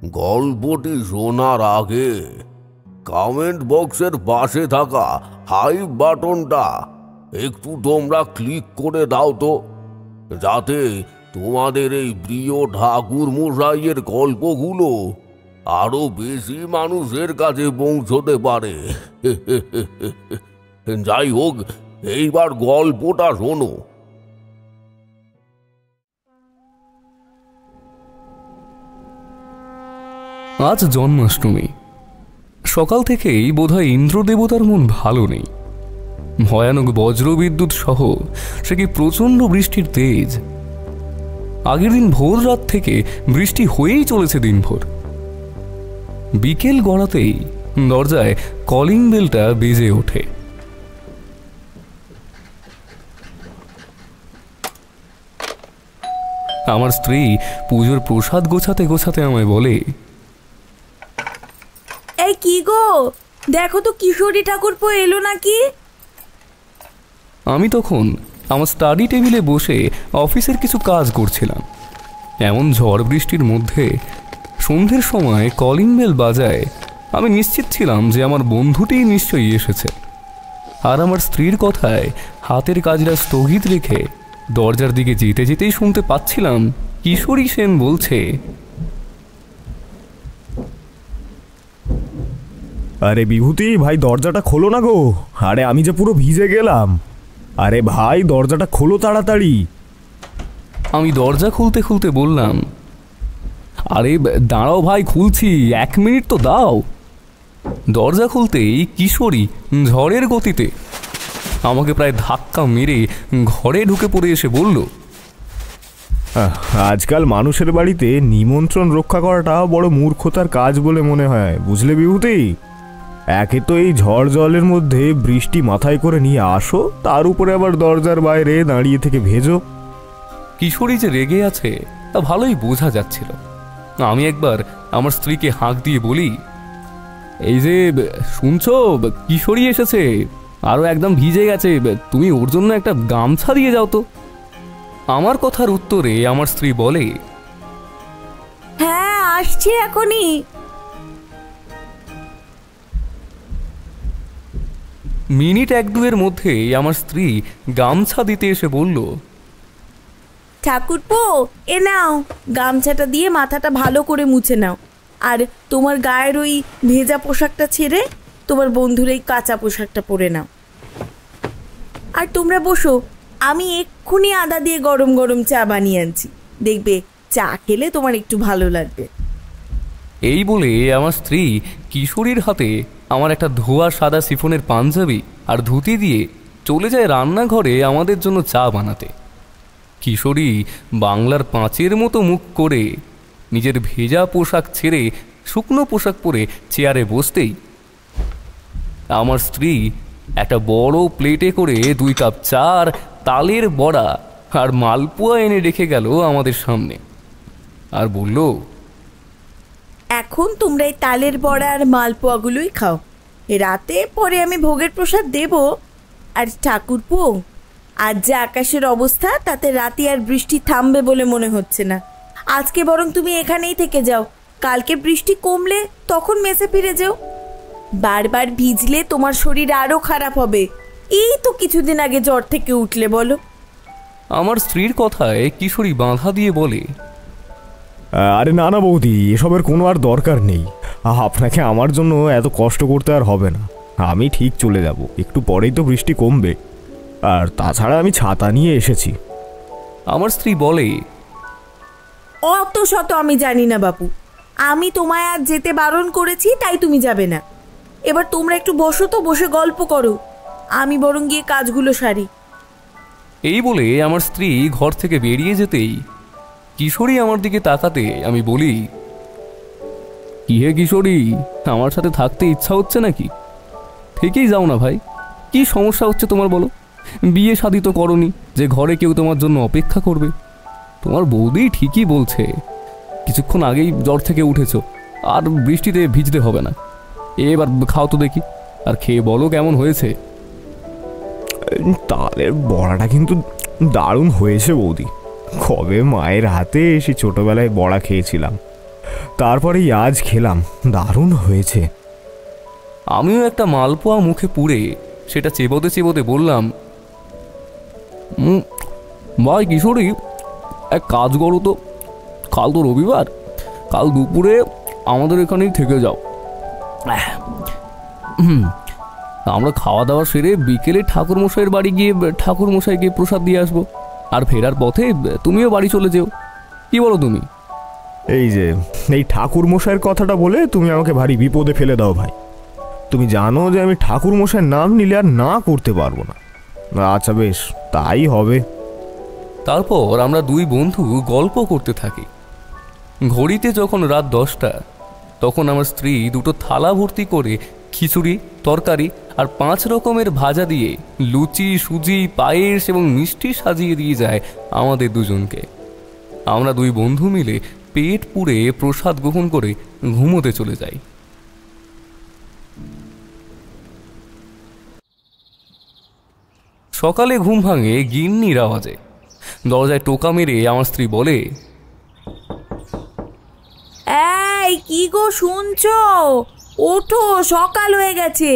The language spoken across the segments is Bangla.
গল্পটি শোনার আগে কমেন্ট বক্সের পাশে থাকা হাইপ বাটনটা একটু তোমরা ক্লিক করে দাও তো, যাতে তোমাদের এই প্রিয় ঠাকুর মশাইয়ের গল্পগুলো আরো বেশি মানুষের কাছে পৌঁছতে পারে। যাই হোক, এইবার গল্পটা শোনো। আজ জন্মাষ্টমী। সকাল থেকেই বোধহয় ইন্দ্রদেবতার মন ভালো নেই। ভয়ানক বজ্রবিদ্যুৎ সহ সে কি প্রচণ্ড বৃষ্টির তেজ। আগের দিন ভোর রাত থেকে বৃষ্টি হয়েই চলেছে দিনভর। বিকেল গড়াতেই দরজায় কলিং বেলটা বেজে ওঠে। আমার স্ত্রী পুজোর প্রসাদ গোছাতে গোছাতে আমায় বলে, এই কি গো, দেখো তো কিশোরী ঠাকুরপো এলো নাকি। আমি তখন আমার স্টাডি টেবিলে বসে অফিসের কিছু কাজ করছিলাম। এমন ঝড় বৃষ্টির মধ্যে সন্ধ্যের সময় কলিং বেল বাজায়। আমি নিশ্চিত ছিলাম যে আমার বন্ধুটিই নিশ্চয়ই এসেছে। আর আমার স্ত্রীর কথায় হাতের কাজটা স্থগিত রেখে দরজার দিকে যেতে যেতেই শুনতে পাচ্ছিলাম কিশোরী সেন বলছে, আরে বিভূতি ভাই, দরজাটা খোলো না গো। আরে আমি যে পুরো ভিজে গেলাম। আরে ভাই, দরজাটা খোলো তাড়াতাড়ি। আমি দরজা খুলতে খুলতে বললাম, আরে দাঁড়াও ভাই, খুলছি, 1 মিনিট তো দাও। দরজা খুলতেই কিশোরী ঝড়ের গতিতে আমাকে প্রায় ধাক্কা মেরে ঘরে ঢুকে পড়ে এসে বলল, আজকাল মানুষের বাড়িতে নিমন্ত্রণ রক্ষা করাটা বড় মূর্খতার কাজ বলে মনে হয়, বুঝলে বিভূতি। একে তো এই ঝড় জলের মধ্যে বৃষ্টি মাথায় করে নিয়ে আসো, তার উপরে আবার দরজার বাইরে দাঁড়িয়ে থেকে ভেজো। কিশোরী যে রেগে আছে তা ভালোই বোঝা যাচ্ছিল। আমি একবার আমার স্ত্রীকে হাঁক দিয়ে বলি, এই যে শুনছো, কিশোরী এসেছে, আরো একদম ভিজে গেছে, তুমি ওর জন্য একটা গামছা দিয়ে যাও তো। আমার কথার উত্তরে আমার স্ত্রী বলে, হ্যাঁ আসছি এখনই। মিনিট 1-2 মধ্যেই আমার স্ত্রী গামছা দিতে এসে বলল, ঠাকুরপো এ নাও, গামছাটা দিয়ে মাথাটা ভালো করে মুছে নাও। আর তোমার গায়ের ওই ভেজা পোশাকটা ছেড়ে তোমার বন্ধুর এই কাঁচা পোশাকটা পরে নাও। আর তোমরা বসো, আমি এক্ষুনি আদা দিয়ে গরম গরম চা বানিয়ে আনছি, দেখবে চা খেলে তোমার একটু ভালো লাগবে। এই বলে আমার স্ত্রী কিশোরীর হাতে আমার একটা ধোয়া সাদা সিফনের পাঞ্জাবি আর ধুতি দিয়ে চলে যায় রান্নাঘরে আমাদের জন্য চা বানাতে। কিশোরী বাংলার পাঁচের মতো মুখ করে নিজের ভেজা পোশাক ছেড়ে শুকনো পোশাক পরে চেয়ারে বসতেই আমার স্ত্রী একটা বড় প্লেটে করে 2 কাপ চা, তালের বড়া আর মালপোয়া এনে রেখে গেল আমাদের সামনে। আর বলল, এখন তোমরা এই তালের বড়া আর মালপোয়াগুলোই খাও, রাতে পরে আমি ভোগের প্রসাদ দেব। আর ঠাকুরপো, আজ যে আকাশের অবস্থা তাতে রাতে আর বৃষ্টি থামবে বলে মনে হচ্ছে না। আজকে বরং তুমি এখানেই থেকে যাও, কালকে বৃষ্টি কমলে তখন মেসে ফিরে যাও। বারবার ভিজলে তোমার শরীর আরো খারাপ হবে। এই তো কিছুদিন আগে জ্বর থেকে উঠলে বলো। আমার স্ত্রীর কথায় কিশোরী বাধা দিয়ে বলে, আরে না না বৌদি, এসবের কোনো আর দরকার নেই। আপনাকে আমার জন্য এত কষ্ট করতে আর হবে না। আমি ঠিক চলে যাব, একটু পরেই তো বৃষ্টি কমবে। আর তাছাড়া আমি ছাতা নিয়ে এসেছি। আমার স্ত্রী বলে, অত শত আমি জানি না বাপু, আমি তোমায় আজ যেতে বারণ করেছি তাই তুমি যাবে না। এবার তোমরা একটু বসো তো, বসে গল্প করো, আমি বরং গিয়ে কাজগুলো সারি। এই বলে আমার স্ত্রী ঘর থেকে বেরিয়ে যেতেই কিশোরী আমার দিকে তাকাতে আমি বলি, কি হে কিশোরী, আমার সাথে থাকতে ইচ্ছা হচ্ছে নাকি? থেকেই যাও না ভাই, কি সমস্যা হচ্ছে তোমার বলো? বিয়ে শাদী তো করনি যে ঘরে কেউ তোমার জন্য অপেক্ষা করবে। তোমার বৌদি ঠিকই বলছে, কিছুক্ষণ আগেই জ্বর থেকে উঠেছ, আর বৃষ্টিতে ভিজতে হবে না। এবার খাও তো দেখি, আর খেয়ে বলো কেমন হয়েছে। তালের বড়াটা কিন্তু দারুণ হয়েছে বৌদি। কবে মায়ের হাতে এসে ছোটবেলায় বড়া খেয়েছিলাম, তারপরেই আজ খেলাম, দারুণ হয়েছে। আমিও একটা মালপোয়া মুখে পুড়ে সেটা চেবোতে চেবোতে বললাম, ভাই কিশোরী, এক কাজ করো তো, কাল তো রবিবার, কাল দুপুরে আমাদের এখানেই থেকে যাও। আমরা খাওয়া দাওয়া সেরে বিকেলে ঠাকুরমশাইয়ের বাড়ি গিয়ে ঠাকুরমশাইকে প্রসাদ দিয়ে আসবো, আর ফেরার পথে তুমিও বাড়ি চলে যেও। কি বলো তুমি? এই যে এই ঠাকুর মশাইয়ের কথাটা বলে তুমি আমাকে ভারী বিপদে ফেলে দাও ভাই। তুমি জানো যে আমি ঠাকুর মশাইয়ের নাম নিলে আর না করতে পারবো না। আচ্ছা বেশ, তাই হবে। তারপর আমরা দুই বন্ধু গল্প করতে থাকি। ঘড়িতে যখন রাত 10টা, তখন আমার স্ত্রী দুটো থালা ভর্তি করে খিচুড়ি, তরকারি আর 5 রকমের ভাজা দিয়ে লুচি, সুজি, পায়েস এবং মিষ্টি সাজিয়ে দিয়ে যায় আমাদের দুজনকে। আমরা দুই বন্ধু মিলে পেট পুড়ে প্রসাদ গ্রহণ করে ঘুমোতে চলে যাই। সকালে ঘুম ভাঙে গিন্নির আওয়াজে। দরজায় টোকা মেরে আমার স্ত্রী বলে, এই কি গো শুনছো? ওঠো, সকাল হয়ে গেছে,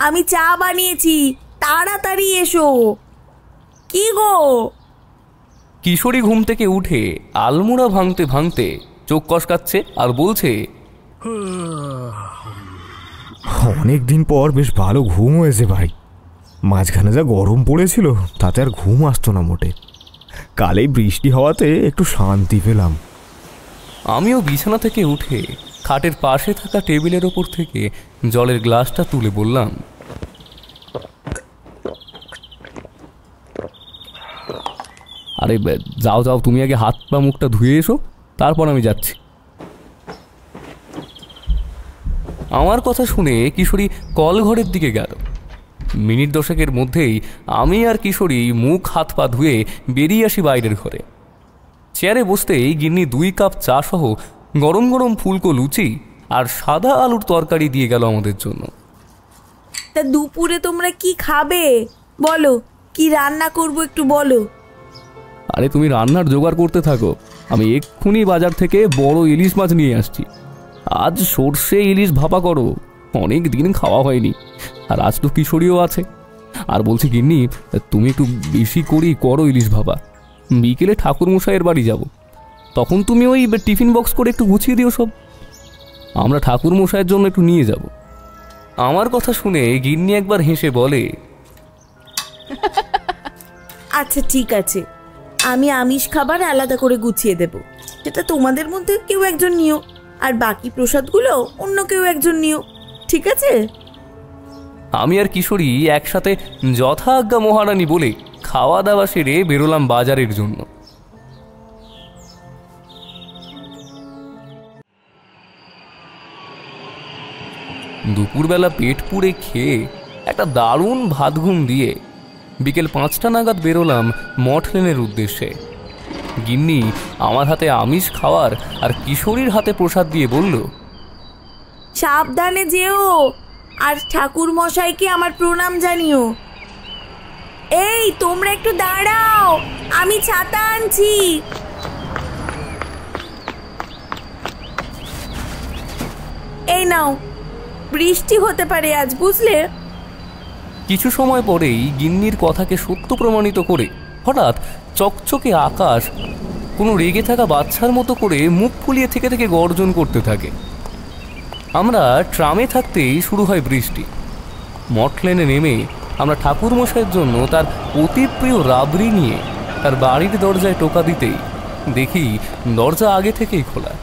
আমি চা বানিয়েছি, তাড়াতাড়ি এসো। কি গো? কিশোরী ঘুম থেকে উঠে আলমোড়া ভাঙতে ভাঙতে চোখ কসকাচ্ছে আর বলছে, অনেক দিন পর বেশ ভালো ঘুম হয়েছে ভাই। মাঝখানে যা গরম পড়েছিল তাতে আর ঘুম আসতো না মোটে। কালেই বৃষ্টি হওয়াতে একটু শান্তি পেলাম। আমিও বিছানা থেকে উঠে খাটের পাশে থাকা টেবিলের ওপর থেকে জলের গ্লাসটা তুলে বললাম, আরে যাও যাও, তুমি আগে হাত পা মুখটা ধুয়ে এসো, তারপর আমি যাচ্ছি। আমার কথা শুনে কিশোরী কল ঘরের দিকে গেল। মিনিট 10 মধ্যেই আমি আর কিশোরী মুখ হাত পা ধুয়ে বেরিয়ে আসি বাইরের ঘরে। চেয়ারে বসতেই গিন্নি 2 কাপ চা সহ গরম গরম ফুলকো লুচি আর সাদা আলুর তরকারি দিয়ে গেল আমাদের জন্য। তা দুপুরে তোমরা কি খাবে বলো? কি রান্না করব একটু বলো। আরে তুমি রান্নার জোগাড় করতে থাকো, আমি এক্ষুনি বাজার থেকে বড় ইলিশ মাছ নিয়ে আসছি। আজ সর্ষে ইলিশ ভাপা করো, অনেক দিন খাওয়া হয়নি, আর আজ তো কিশোরীও আছে। আর বলছি গিন্নি, তুমি একটু বেশি করেই করো ইলিশ ভাপা। বিকেলে ঠাকুরমশাইয়ের বাড়ি যাব, তখন তুমি ওই টিফিন বক্স করে একটু গুছিয়ে দিও সব, আমরা ঠাকুরমশাইয়ের জন্য একটু নিয়ে যাব। আমার কথা শুনে গিন্নি একবার হেসে বলে, আচ্ছা ঠিক আছে, আমি আমিষ খাবার আলাদা করে গুছিয়ে দেব, সেটা তোমাদের মধ্যে কেউ একজন নিও, আর বাকি প্রসাদগুলো অন্য কেউ একজন নিও, ঠিক আছে? আমি আর কিশোরী একসাথে যথা আজ্ঞা মহারানী বলে খাওয়া দাওয়া সেরে বেরোলাম বাজারের জন্য। দুপুরবেলা পেট পুড়ে খেয়ে একটা দারুণ ভাত ঘুম দিয়ে বিকেল 5টা নাগাদ বেরোলাম মঠ লেনের উদ্দেশ্যে। গিন্নি আমার হাতে আমিষ খাওয়ার আর কিশোরীর হাতে প্রসাদ দিয়ে বলল, সাবধানে যেও, আর ঠাকুর মশাইকে আমার প্রণাম জানিও। এই তোমরা একটু দাঁড়াও, আমি ছাতা আনছি। এই নাও, বৃষ্টি হতে পারে আজ, বুঝলে? কিছু সময় পরেই গিন্নির কথাকে সত্য প্রমাণিত করে হঠাৎ চকচকে আকাশ কোনো রেগে থাকা বাচ্চার মতো করে মুখ ফুলিয়ে থেকে থেকে গর্জন করতে থাকে। আমরা ট্রামে থাকতেই শুরু হয় বৃষ্টি। মঠ লেনে নেমে আমরা ঠাকুরমশাইয়ের জন্য তার অতি প্রিয় রাবড়ি নিয়ে তার বাড়ির দরজায় টোকা দিতেই দেখি দরজা আগে থেকেই খোলা।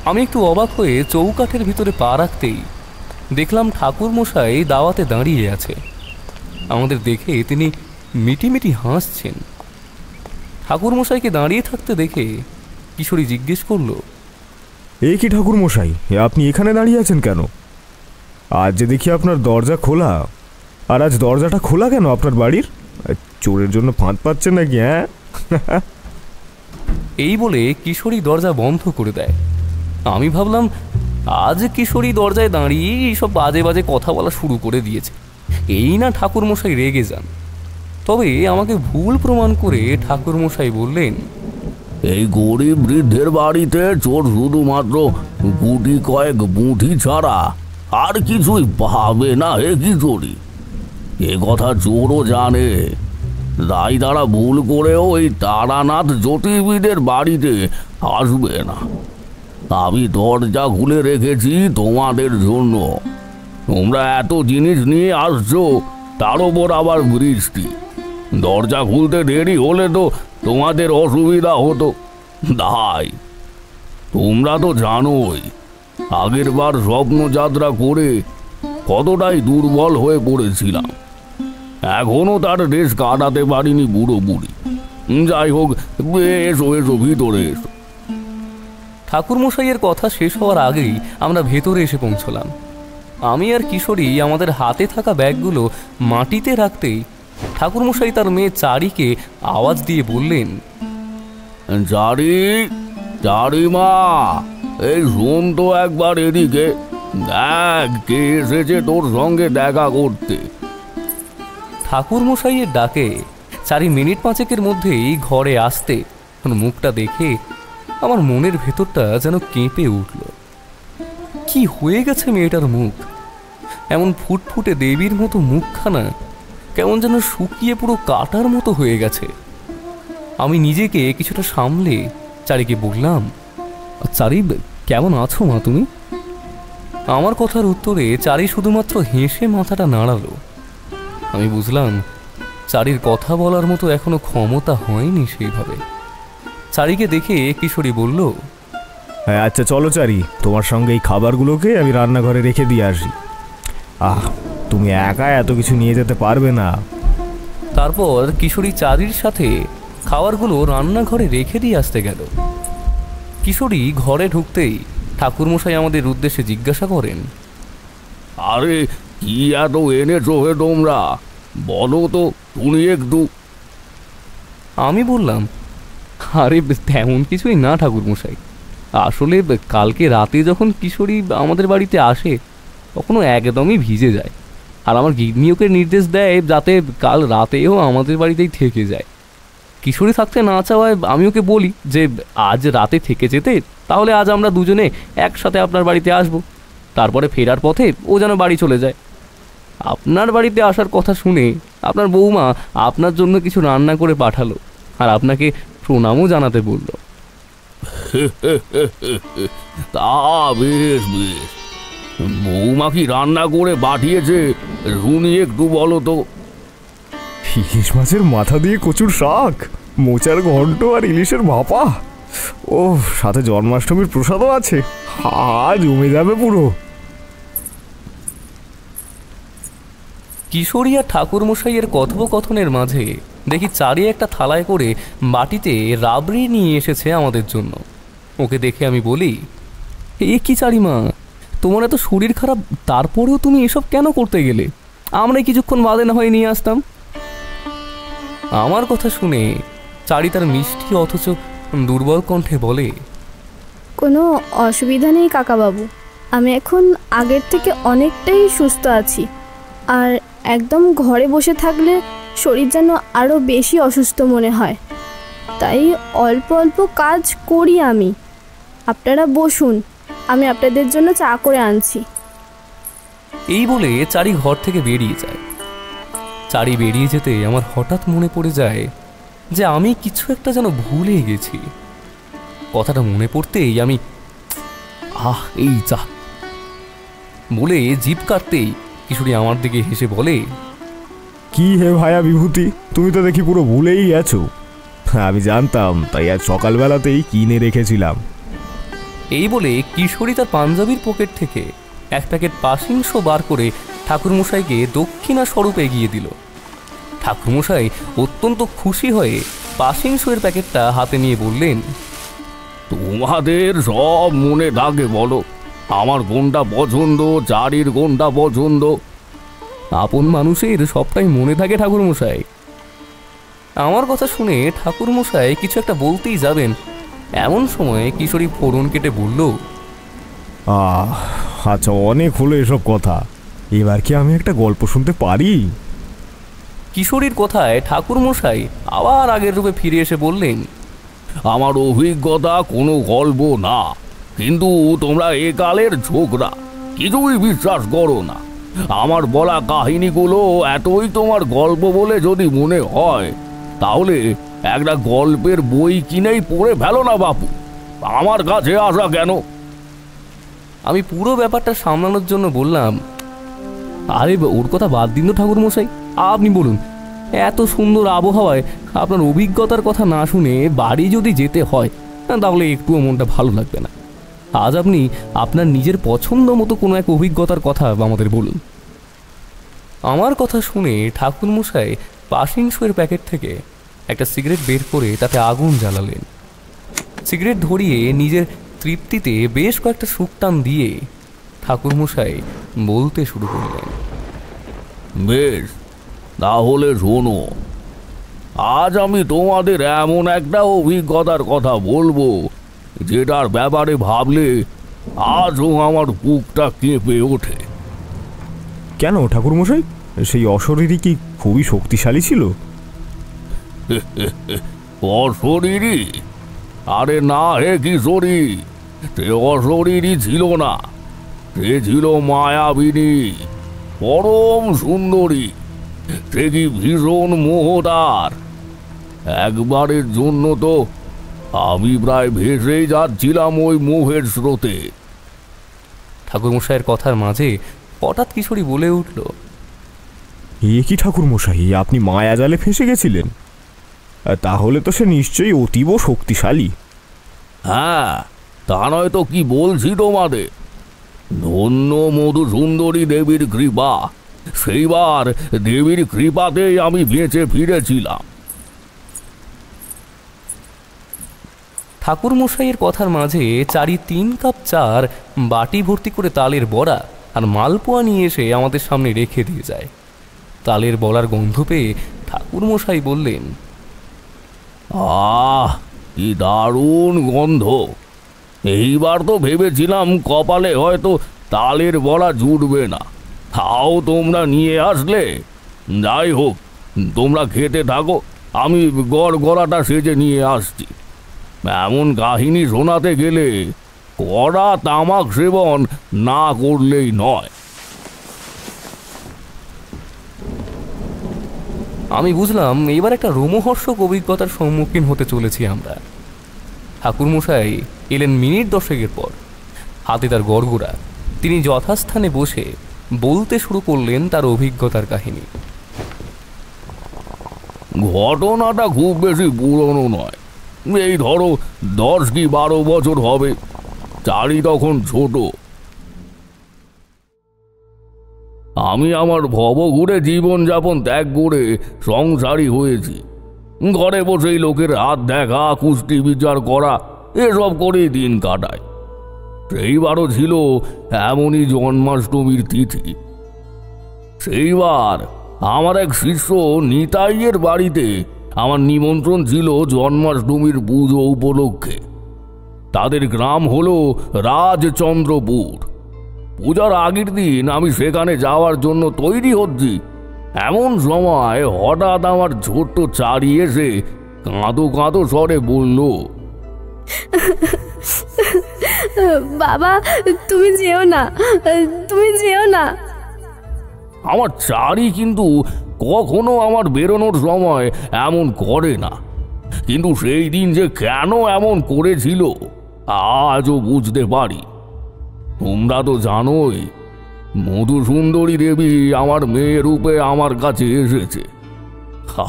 আমি একটু অবাক হয়ে চৌকাঠের ভিতরে পা রাখতেই দেখলাম ঠাকুরমশাই দাওয়াতে দাঁড়িয়ে আছে। আমাদের দেখে তিনি মিটিমিটি হাসছেন। ঠাকুরমশাইকে দাঁড়িয়ে থাকতে দেখে কিশোরী জিজ্ঞেস করল, এই কি ঠাকুর মশাই, আপনি এখানে দাঁড়িয়ে আছেন কেন? আজ যে দেখি আপনার দরজা খোলা, আর আজ দরজাটা খোলা কেন আপনার বাড়ির? চোরের জন্য ফাঁদ পাচ্ছেন নাকি? হ্যাঁ, এই বলে কিশোরী দরজা বন্ধ করে দেয়। আমি ভাবলাম আজ কিশোরী দরজায় দাঁড়িয়ে এইসব বাজে বাজে কথা বলা শুরু করে দিয়েছে, এই না ঠাকুরমশাই রেগে যান। তবে আমাকে ভুল প্রমাণ করে ঠাকুরমশাই বললেন, এই গরিব বৃদ্ধের বাড়িতে চোর শুধুমাত্র গুটি কয়েক মুঠি ছাড়া আর কিছুই পাবে না হে কিশোরী। এ কথা চোরও জানে, তাই তারা ভুল করেও এই তারানাথ জ্যোতির্বিদের বাড়িতে আসবে না। আমি দরজা খুলে রেখেছি তোমাদের জন্য। তোমরা এত জিনিস নিয়ে আসছো, তার ওপর আবার বৃষ্টি। দরজা খুলতে দেরি হলে তো তোমাদের অসুবিধা হতো। তাই তোমরা তো জানোই আগের বার স্বপ্নযাত্রা করে কতটাই দুর্বল হয়ে পড়েছিলাম। এখনো তার রেশ কাটাতে পারিনি বুড়ো বুড়ি। যাই হোক, এসো এসো, ভিতরে এসো। ঠাকুরমশাইয়ের কথা শেষ হওয়ার আগেই আমরা ভেতরে এসে পৌঁছলাম। আমি আর কিশোরী আমাদের হাতে থাকা ব্যাগগুলো মাটিতে রাখতেই ঠাকুরমশাই তার মেয়ে চারিকে আওয়াজ দিয়ে বললেন, চারি, চারিমা, এই শোন তো একবার এদিকে। দেখ কে এসেছে তোর সঙ্গে দেখা করতে। ঠাকুরমশাইয়ের ডাকে চারি মিনিট পাঁচেকের মধ্যেই ঘরে আসতে মুখটা দেখে আমার মনের ভেতরটা যেন কেঁপে উঠল। কি হয়ে গেছে মেয়েটার মুখ! এমন ফুটফুটে দেবীর মতো মুখখানা কেমন যেন শুকিয়ে পুরো কাটার মতো হয়ে গেছে। আমি নিজেকে কিছুটা সামলে চারিকে বললাম, চারি, কেমন আছো মা তুমি? আমার কথার উত্তরে চারি শুধুমাত্র হেসে মাথাটা নাড়ালো। আমি বুঝলাম চারির কথা বলার মতো এখনো ক্ষমতা হয়নি সেইভাবে। চারিকে দেখে কিশোরী বলল, হ্যাঁ আচ্ছা চলো চারি, তোমার সঙ্গে এই খাবারগুলোকে আমি রান্নাঘরে রেখে দিয়ে আসি। তুমি একা এত কিছু নিয়ে যেতে পারবে না। তারপর কিশোরী চারির সাথে খাবারগুলো রান্নাঘরে রেখে দিয়ে আসতে গেল। কিশোরী ঘরে ঢুকতেই ঠাকুরমশাই আমাদের উদ্দেশ্যে জিজ্ঞাসা করেন, আরে কি এত এনেছো হে তোমরা? বলো তো তুমি একটু। আমি বললাম, আরে তেমন কিছুই না ঠাকুরমশাই, আসলে কালকে রাতে যখন কিশোরী আমাদের বাড়িতে আসে তখনও একদমই ভিজে যায়, আর আমার গিন্নি ওকে নির্দেশ দেয় যাতে কাল রাতেও আমাদের বাড়িতেই থেকে যায়। কিশোরী থাকতে না চাওয়ায় আমি ওকে বলি যে আজ রাতে থেকে যেতে, তাহলে আজ আমরা দুজনে একসাথে আপনার বাড়িতে আসব, তারপরে ফেরার পথে ও যেন বাড়ি চলে যায়। আপনার বাড়িতে আসার কথা শুনে আপনার বৌমা আপনার জন্য কিছু রান্না করে পাঠালো, আর আপনাকে প্রণামও জানাতে বলল। তা বেশ বেশ, বৌমা কি রান্না করে পাঠিয়েছে শুনি একটু বলো তো। ইলিশ মাছের মাথা দিয়ে কচুর শাক, মোচার ঘন্ট আর ইলিশের ভাপা, ও সাথে জন্মাষ্টমীর প্রসাদও আছে। জমে যাবে পুরো। কিশোরী আর ঠাকুরমশাইয়ের কথোপকথনের মাঝে দেখি চারি একটা থালায় করে বাটিতে রাবড়ি নিয়ে এসেছে আমাদের জন্য। ওকে দেখে আমি বলি, এ কি চারিমা, তোমার এত শরীর খারাপ, তারপরেও তুমি এসব কেন করতে গেলে? আমরাই কিছুক্ষণ বাদে না হয়ে নিয়ে আসতাম। আমার কথা শুনে চারি তার মিষ্টি অথচ দুর্বল কণ্ঠে বলে, কোনো অসুবিধা নেই কাকাবাবু, আমি এখন আগের থেকে অনেকটাই সুস্থ আছি। আর একদম ঘরে বসে থাকলে শরীর যেন আরও বেশি অসুস্থ মনে হয়, তাই অল্প অল্প কাজ করি আমি। আপনারা বসুন, আমি আপনাদের জন্য চা করে আনছি। এই বলে চারি ঘর থেকে বেরিয়ে যায়। চারি বেরিয়ে যেতে আমার হঠাৎ মনে পড়ে যায় যে আমি কিছু একটা যেন ভুলে গেছি। কথাটা মনে পড়তেই আমি এই চা বলে জিভ কাটতেই কিশোরী আমার দিকে হেসে বলে, কি হে ভায়া বিভূতি, তুমি তো দেখি পুরো ভুলেই গেছো। আমি জানতাম, তাই আজ সকালবেলাতেই কিনে রেখেছিলাম। এই বলে কিশোরী তার পাঞ্জাবির পকেট থেকে এক প্যাকেট পাশিংশ বার করে ঠাকুরমশাইকে দক্ষিণা স্বরূপ এগিয়ে দিল। ঠাকুরমশাই অত্যন্ত খুশি হয়ে পাশিংশের প্যাকেটটা হাতে নিয়ে বললেন, তোমাদের সব মনে থাকে বলো, আমার কোনটা পছন্দ, চারির কোনটা পছন্দ? আপন মানুষের সবটাই মনে থাকে ঠাকুরমশাই। আমার কথা শুনে ঠাকুরমশাই কিছু একটা বলতেই যাবেন, এমন সময় কিশোরী ফোড়ন কেটে বলল, আচ্ছা অনেক হলো এসব কথা, এবার কি আমি একটা গল্প শুনতে পারি? কিশোরীর কথায় ঠাকুরমশাই আবার আগের রূপে ফিরে এসে বললেন, আমার অভিজ্ঞতা কোনো গল্প না, কিন্তু তোমরা একালের ছোকরা, কিছুই বিশ্বাস করো না। আমার বলা কাহিনীগুলো এতই তোমার গল্প বলে যদি মনে হয়, তাহলে একটা গল্পের বই কিনেই পড়ে ফেলো না বাপু, আমার কাছে আসা কেন? আমি পুরো ব্যাপারটা সামলানোর জন্য বললাম, আরে ওর কথা বাদ দিন তো ঠাকুরমশাই, আপনি বলুন, এত সুন্দর আবহাওয়ায় আপনার অভিজ্ঞতার কথা না শুনে বাড়ি যদি যেতে হয় তাহলে একটুও মনটা ভালো লাগবে না। আজ আপনি আপনার নিজের পছন্দ মতো কোনো এক অভিজ্ঞতার কথা আমাদের বলুন। আমার কথা শুনে ঠাকুরমশাই পাসিং শোয়ের প্যাকেট থেকে একটা সিগারেট বের করে তাতে আগুন জ্বালালেন। সিগারেট ধরিয়ে নিজের তৃপ্তিতে বেশ কয়েকটা সুকটান দিয়ে ঠাকুরমশাই বলতে শুরু করলেন, বেশ, তাহলে শোনো, আজ আমি তোমাদের এমন একটা অভিজ্ঞতার কথা বলবো যেটার ব্যাপারে ভাবলে আজও আমার বুকটা কেঁপে ওঠে। কেন ঠাকুরমশাই, সেই অশরীরী কি খুবই শক্তিশালী ছিল? অশরীরী? আরে না হে কিশোরী, সে অশরীরী ছিল না, সে ছিল মায়াবিনী, পরম সুন্দরী। সে কি ভীষণ মোহদার! একবারের জন্য তো আমি প্রায় ভেসেই যাচ্ছিলাম ওই মোহের স্রোতে। ঠাকুরমশাইয়ের কথার মাঝে হঠাৎ কিশোরী বলে উঠল, এ কি ঠাকুরমশাই, আপনি মায়াজালে ফেঁসে গেছিলেন? তাহলে তো সে নিশ্চয়ই অতীব শক্তিশালী। হ্যাঁ, তা নয় তো কি বলছি তোমাদের। ধন্য মধুসুন্দরী দেবীর কৃপা, সেইবার দেবীর কৃপাতেই আমি বেঁচে ফিরেছিলাম। ঠাকুরমশাইয়ের কথার মাঝে চারি 3 কাপ চার বাটি ভর্তি করে তালের বড়া আর মালপোয়া নিয়ে এসে আমাদের সামনে রেখে দিয়ে যায়। তালের বড়ার গন্ধ পেয়ে ঠাকুরমশাই বললেন, আহ, কি দারুণ গন্ধ! এইবার তো ভেবেছিলাম কপালে হয়তো তালের বড়া জুটবে না, তাও তোমরা নিয়ে আসলে। যাই হোক, তোমরা খেতে থাকো, আমি গড়গড়াটা সেজে নিয়ে আসছি। এমন কাহিনী শোনাতে গেলে কড়া তামাক সেবন না করলেই নয়। আমি বুঝলাম এবার একটা রোমহর্ষক অভিজ্ঞতার সম্মুখীন হতে চলেছি আমরা। ঠাকুরমশাই এলেন মিনিট 10 পর, হাতে তার গড়গড়া। তিনি যথাস্থানে বসে বলতে শুরু করলেন তার অভিজ্ঞতার কাহিনী। ঘটনাটা খুব বেশি পুরনো নয়, এই ধরো 10 কি 12 বছর হবে। চারি তখন ছোট। আমি আমার ভবঘুরে জীবনযাপন ত্যাগ করে সংসারী হয়েছি। ঘরে বসেই লোকের হাত দেখা, কুস্তি বিচার করা, এসব করেই দিন কাটায়। সেইবারও ছিল এমনই জন্মাষ্টমীর তিথি। সেইবার আমার এক শিষ্য নিতাইয়ের বাড়িতে আমার নিমন্ত্রণ ছিল জন্মাষ্টমীর পুজো উপলক্ষে। তাদের গ্রাম হলো রাজচন্দ্রপুর। পূজার আগের দিন আমি সেখানে যাওয়ার জন্য তৈরি হচ্ছি, এমন সময় হঠাৎ আমার ছোট্ট চারি এসে কাঁদো কাঁদো স্বরে বলল, বাবা, তুমি যেও না, তুমি যেও না। আমার চারি কিন্তু কখনো আমার বেরোনোর সময় এমন করে না, কিন্তু সেই দিন যে কেন এমন করেছিল আজও বুঝতে পারি। তোমরা তো জানোই, মধুসুন্দরী দেবী আমার মেয়ে রূপে আমার কাছে এসেছে।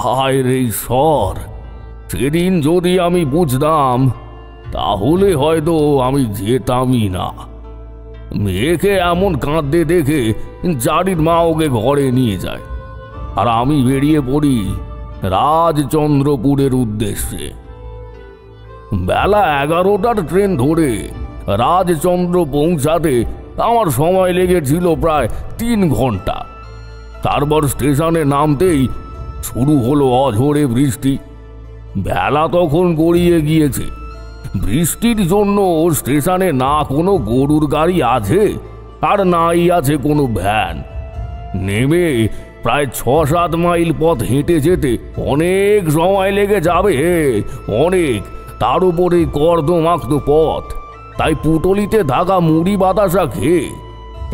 হায় রে ঈশ্বর, সেদিন যদি আমি বুঝতাম তাহলে হয়তো আমি যেতামই না। মেয়েকে এমন কাঁদতে দেখে চারির মা ওকে ঘরে নিয়ে যায়, আর আমি বেরিয়ে পড়ি রাজচন্দ্রপুরের উদ্দেশ্যে। বেলা 11টার ট্রেন ধরে রাজচন্দ্র পৌঁছাতে আমার সময় লেগেছিল প্রায় 3 ঘন্টা। তারপর স্টেশনে নামতেই শুরু হলো অঝোরে বৃষ্টি। বেলা তখন গড়িয়ে গিয়েছে। বৃষ্টির জন্য স্টেশনে না কোনো গরুর গাড়ি আছে, আর নাই আছে কোনো ভ্যান। নেমে প্রায় 6-7 মাইল পথ হেঁটে যেতে অনেক সময় লেগে যাবে, অনেক। তার উপরে কর্দমাক্ত পথ, তাই পুটলিতে থাকা মুড়ি বাতাসা খেয়ে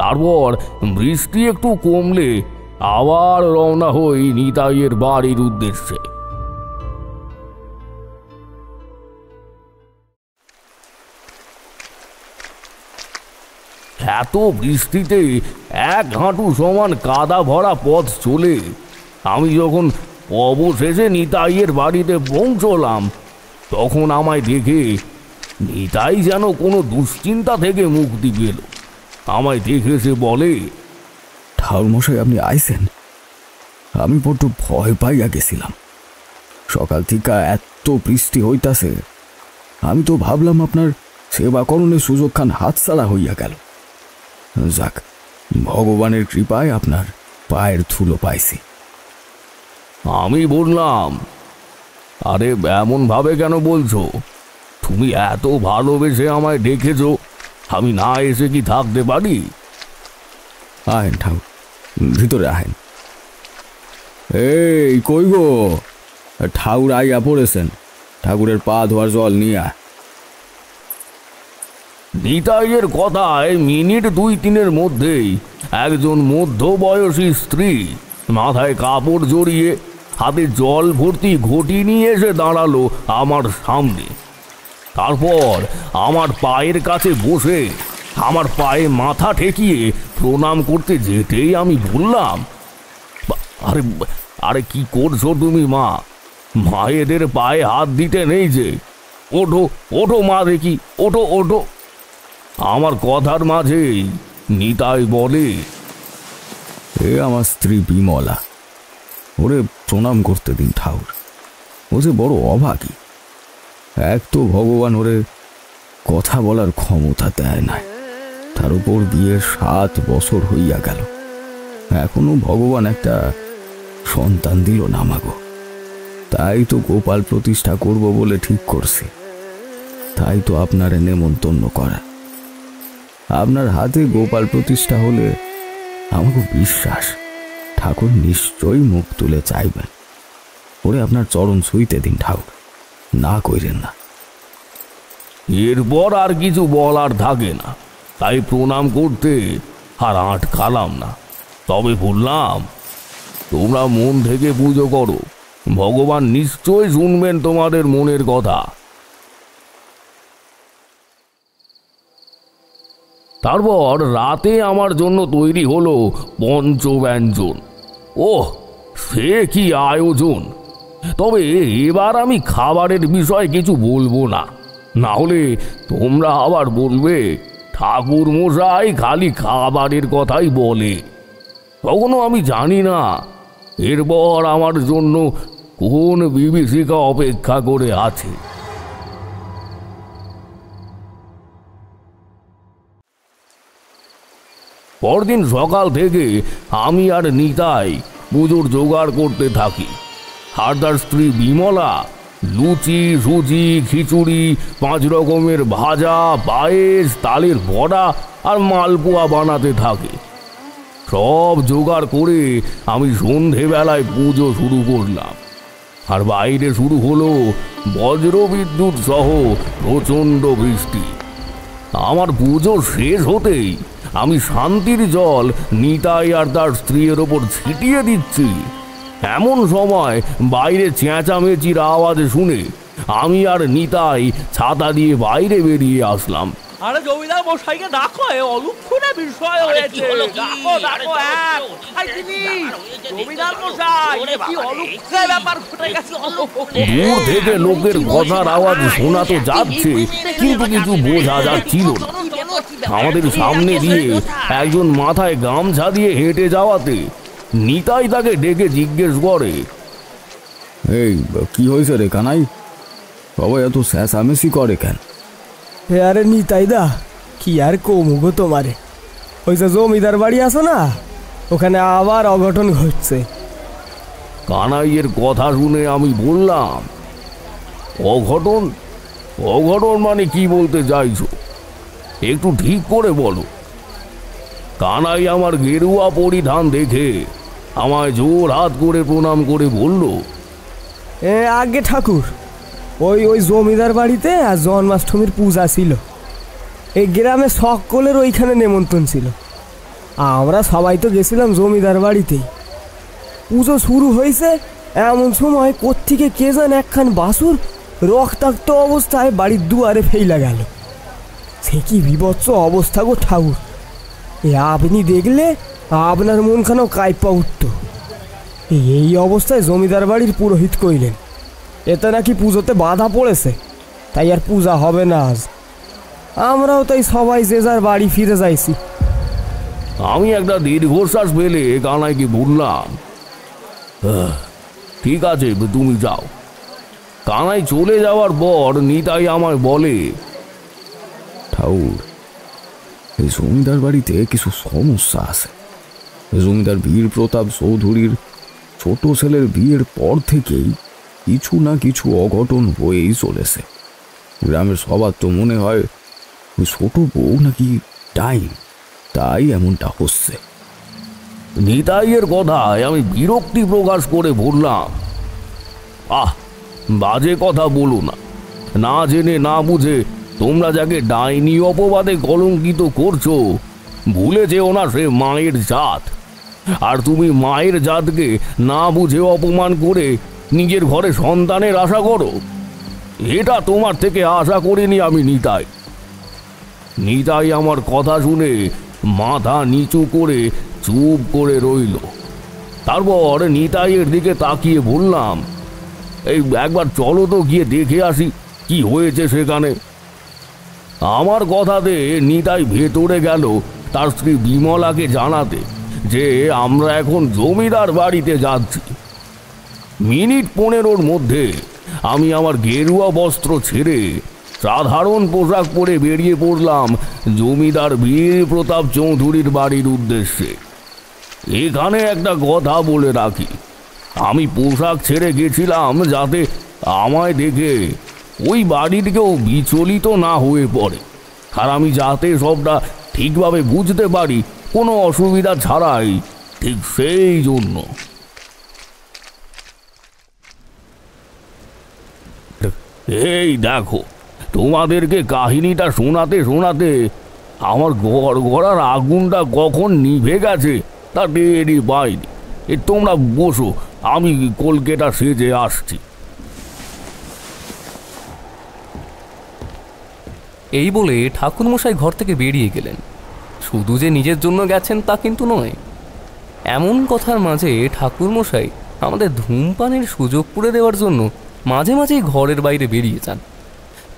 তারপর বৃষ্টি একটু কমলে আবার রওনা হই নিতাইয়ের বাড়ির উদ্দেশ্যে। এত বৃষ্টিতে এক হাঁটু সমান কাদা ভরা পথ চলে আমি যখন অবশেষে নিতাইয়ের বাড়িতে পৌঁছলাম, তখন আমায় দেখে নিতাই যেন কোনো দুশ্চিন্তা থেকে মুক্তি পেল। আমায় দেখে সে বলে, ঠাকুরমশাই আপনি আইছেন? আমি বড্ড ভয় পাইয়া গেছিলাম। সকাল থেকে এত বৃষ্টি হইতাছে, আমি তো ভাবলাম আপনার সেবা করণের সুযোগখান হাতছাড়া হইয়া গেল। যাক, ভগবানের কৃপায় আপনার পায়ের ধুলো পাইছি। আমি বললাম, আরে এমন ভাবে কেন বলছো? তুমি এত ভালোবেসে আমায় ডেকেছো, আমি না এসে কি থাকতে পারি? আহেন ঠাকুর, ভিতরে আহেন। এই কই গো, ঠাকুর আইয়া পড়েছেন, ঠাকুরের পা ধোয়ার জল নিয়ে আয়। নিতাইয়ের কথায় মিনিট 2-3-এর মধ্যেই একজন মধ্যবয়সী স্ত্রী মাথায় কাপড় জড়িয়ে হাতে জল ভর্তি ঘটি নিয়ে এসে দাঁড়ালো আমার সামনে। তারপর আমার পায়ের কাছে বসে আমার পায়ে মাথা ঠেকিয়ে প্রণাম করতে যেতেই আমি বললাম, আরে আরে কি করছো তুমি মা? মায়েদের পায়ে হাত দিতে নেই যে। ওঠো ওঠো মা, দেখি ওঠো ওঠো। আমার কথার মাঝেই নিতাই বলে, এ আমার স্ত্রী বিমলা, ওরে প্রণাম করতে দিন ঠাকুর। ও যে বড় অভাগী। এক তো ভগবান ওরে কথা বলার ক্ষমতা দেয় না, তার উপর বিয়ে 7 বছর হইয়া গেল, এখনো ভগবান একটা সন্তান দিল না মাগো। তাই তো গোপাল প্রতিষ্ঠা করব বলে ঠিক করছি। তাই তো আপনারে নেমন্তন্ন করা। আপনার হাতে গোপাল প্রতিষ্ঠা হলে আমাকে বিশ্বাস ঠাকুর নিশ্চয়ই মুখ তুলে চাইবেন। ওরে আপনার চরণ ছুঁইতে দিন ঠাকুর, না কইরেন না। এরপর আর কিছু বলার থাকে না, তাই প্রণাম করতে আর আটকালাম না। তবে বললাম, তোমরা মন থেকে পুজো করো, ভগবান নিশ্চয় শুনবেন তোমাদের মনের কথা। তারপর রাতে আমার জন্য তৈরি হলো পঞ্চব্যঞ্জন। ওহ, সে কি আয়োজন! তবে এবার আমি খাবারের বিষয়ে কিছু বলবো না, না হলে তোমরা আবার বলবে ঠাকুর মশাই খালি খাবারের কথাই বলে। তখনও আমি জানি না এরপর আমার জন্য কোন বিভীষিকা অপেক্ষা করে আছে। পরদিন সকাল থেকে আমি আর নিতাই পুজোর জোগাড় করতে থাকি। আর তার স্ত্রী বিমলা লুচি, সুজি, খিচুড়ি, 5 রকমের ভাজা, পায়েস, তালের বড়া আর মালপোয়া বানাতে থাকে। সব জোগাড় করে আমি সন্ধেবেলায় পুজো শুরু করলাম। আর বাইরে শুরু হলো বজ্রবিদ্যুৎ সহ প্রচণ্ড বৃষ্টি। আমার পুজো শেষ হতেই আমি শান্তির জল নিতাই আর তার স্ত্রীর ওপর ছিটিয়ে দিচ্ছি। এমন সময় বাইরে চেঁচামেচির আওয়াজ শুনে আমি আর নিতাই ছাতা দিয়ে বাইরে বেরিয়ে আসলাম। আরে জমিদার মশাইকে ডাকো, অলক্ষণে বিষয় হয়েছে। ডাকো ডাকো, জমিদার মশাই কি অলক্ষণে ব্যাপার ঘটে গেছে। দূর থেকে লোকের কথার আওয়াজ শোনা তো যাচ্ছে, কিন্তু কিছু বোঝা যাচ্ছিল না। আমাদের সামনে দিয়ে একজন মাথায় গামছা দিয়ে হেঁটে যাওয়াতে নিতাই তাকে ডেকে জিজ্ঞেস করে, এই কি হয়েছে রে কানাই? সবাই এত চেঁচামেচি করে কেন? আরে নিতাই দা, কি আর কমুগো তোমারে, ওই যে জমিদার বাড়ি আছো না, ওখানে আবার অঘটন ঘটছে। কানাইয়ের কথা শুনে আমি বললাম, অঘটন? অঘটন মানে কি বলতে চাইছো? একটু ঠিক করে বলো। কানাই আমার গেরুয়া পরিধান দেখে আমায় জোর হাত করে প্রণাম করে বলল, আগে ঠাকুর, ওই ওই জমিদার বাড়িতে আর জন্মাষ্টমীর পূজা ছিল। এই গ্রামে সকলের ওইখানে নেমন্তন্ন ছিল। আমরা সবাই তো গেছিলাম জমিদার বাড়িতেই। পুজো শুরু হয়েছে, এমন সময় কোত্থেকে কে যেন একখান বাসুর রক্তাক্ত অবস্থায় বাড়ির দুয়ারে ফেইলা গেল। সে কি বিভৎস অবস্থা গো ঠাকুর! এ আপনি দেখলে আপনার মনখানাও কাইপা উঠত। এই অবস্থায় জমিদার বাড়ির পুরোহিত কইলেন এতে নাকি পুজোতে বাধা পড়েছে, তাই আর পূজা হবে না আজ। আমরাও তাই সবাই যে যার বাড়ি ফিরে যাইছি। আমি একটা দীর্ঘশ্বাস ফেলে কানাইকে বললাম, ঠিক আছে তুমি যাও। কানাই চলে যাওয়ার পর নিতাই আমায় বলে, ঠাকুর, এই জমিদার বাড়িতে কিছু সমস্যা আছে। জমিদার বীর প্রতাপ চৌধুরীর ছোট ছেলের বিয়ের পর থেকেই কিছু না কিছু অঘটন হয়েই চলেছে। গ্রামের সবার তো মনে হয় ওই ছোট বউ নাকি ডাইন, তাই এমনটা হচ্ছে। নিতাইয়ের কথায় আমি বিরক্তি প্রকাশ করে বললাম, বাজে কথা বলো না। না জেনে না বুঝে তোমরা যাকে ডাইনি অপবাদে কলঙ্কিত করছো, ভুলে যেও না সে মায়ের জাত। আর তুমি মায়ের জাতকে না বুঝে অপমান করে নিজের ঘরে সন্তানের আশা করো, এটা তোমার থেকে আশা করিনি আমি নিতাই। নিতাই আমার কথা শুনে মাথা নিচু করে চুপ করে রইল। তারপর নিতাইয়ের দিকে তাকিয়ে বললাম, এই একবার চলো তো গিয়ে দেখে আসি কি হয়েছে সেখানে। আমার কথাতে নিতাই ভেতরে গেল তার স্ত্রী বিমলাকে জানাতে যে আমরা এখন জমিদার বাড়িতে যাচ্ছি। মিনিট 15 মধ্যে আমি আমার গেরুয়া বস্ত্র ছেড়ে সাধারণ পোশাক পরে বেরিয়ে পড়লাম জমিদার বীর প্রতাপ চৌধুরীর বাড়ির উদ্দেশ্যে। এখানে একটা কথা বলে রাখি, আমি পোশাক ছেড়ে গেছিলাম যাতে আমায় দেখে ওই বাড়ির কেউ বিচলিত না হয়ে পড়ে, আর আমি যাতে সবটা ঠিকভাবে বুঝতে পারি কোনো অসুবিধা ছাড়াই, ঠিক সেই জন্য। এই দেখো, তোমাদেরকে কাহিনীটা শোনাতে শোনাতে আমার গড়ার আগুনটা কখন নিভে গেছে তা টেরই পাইনি। তোমরা বসো, আমি কলকাতা সেজে আসছি। এই বলে ঠাকুরমশাই ঘর থেকে বেরিয়ে গেলেন। শুধু যে নিজের জন্য গেছেন তা কিন্তু নয়। এমন কথার মাঝে ঠাকুরমশাই আমাদের ধূমপানের সুযোগ করে দেওয়ার জন্য মাঝে মাঝেই ঘরের বাইরে বেরিয়ে যান।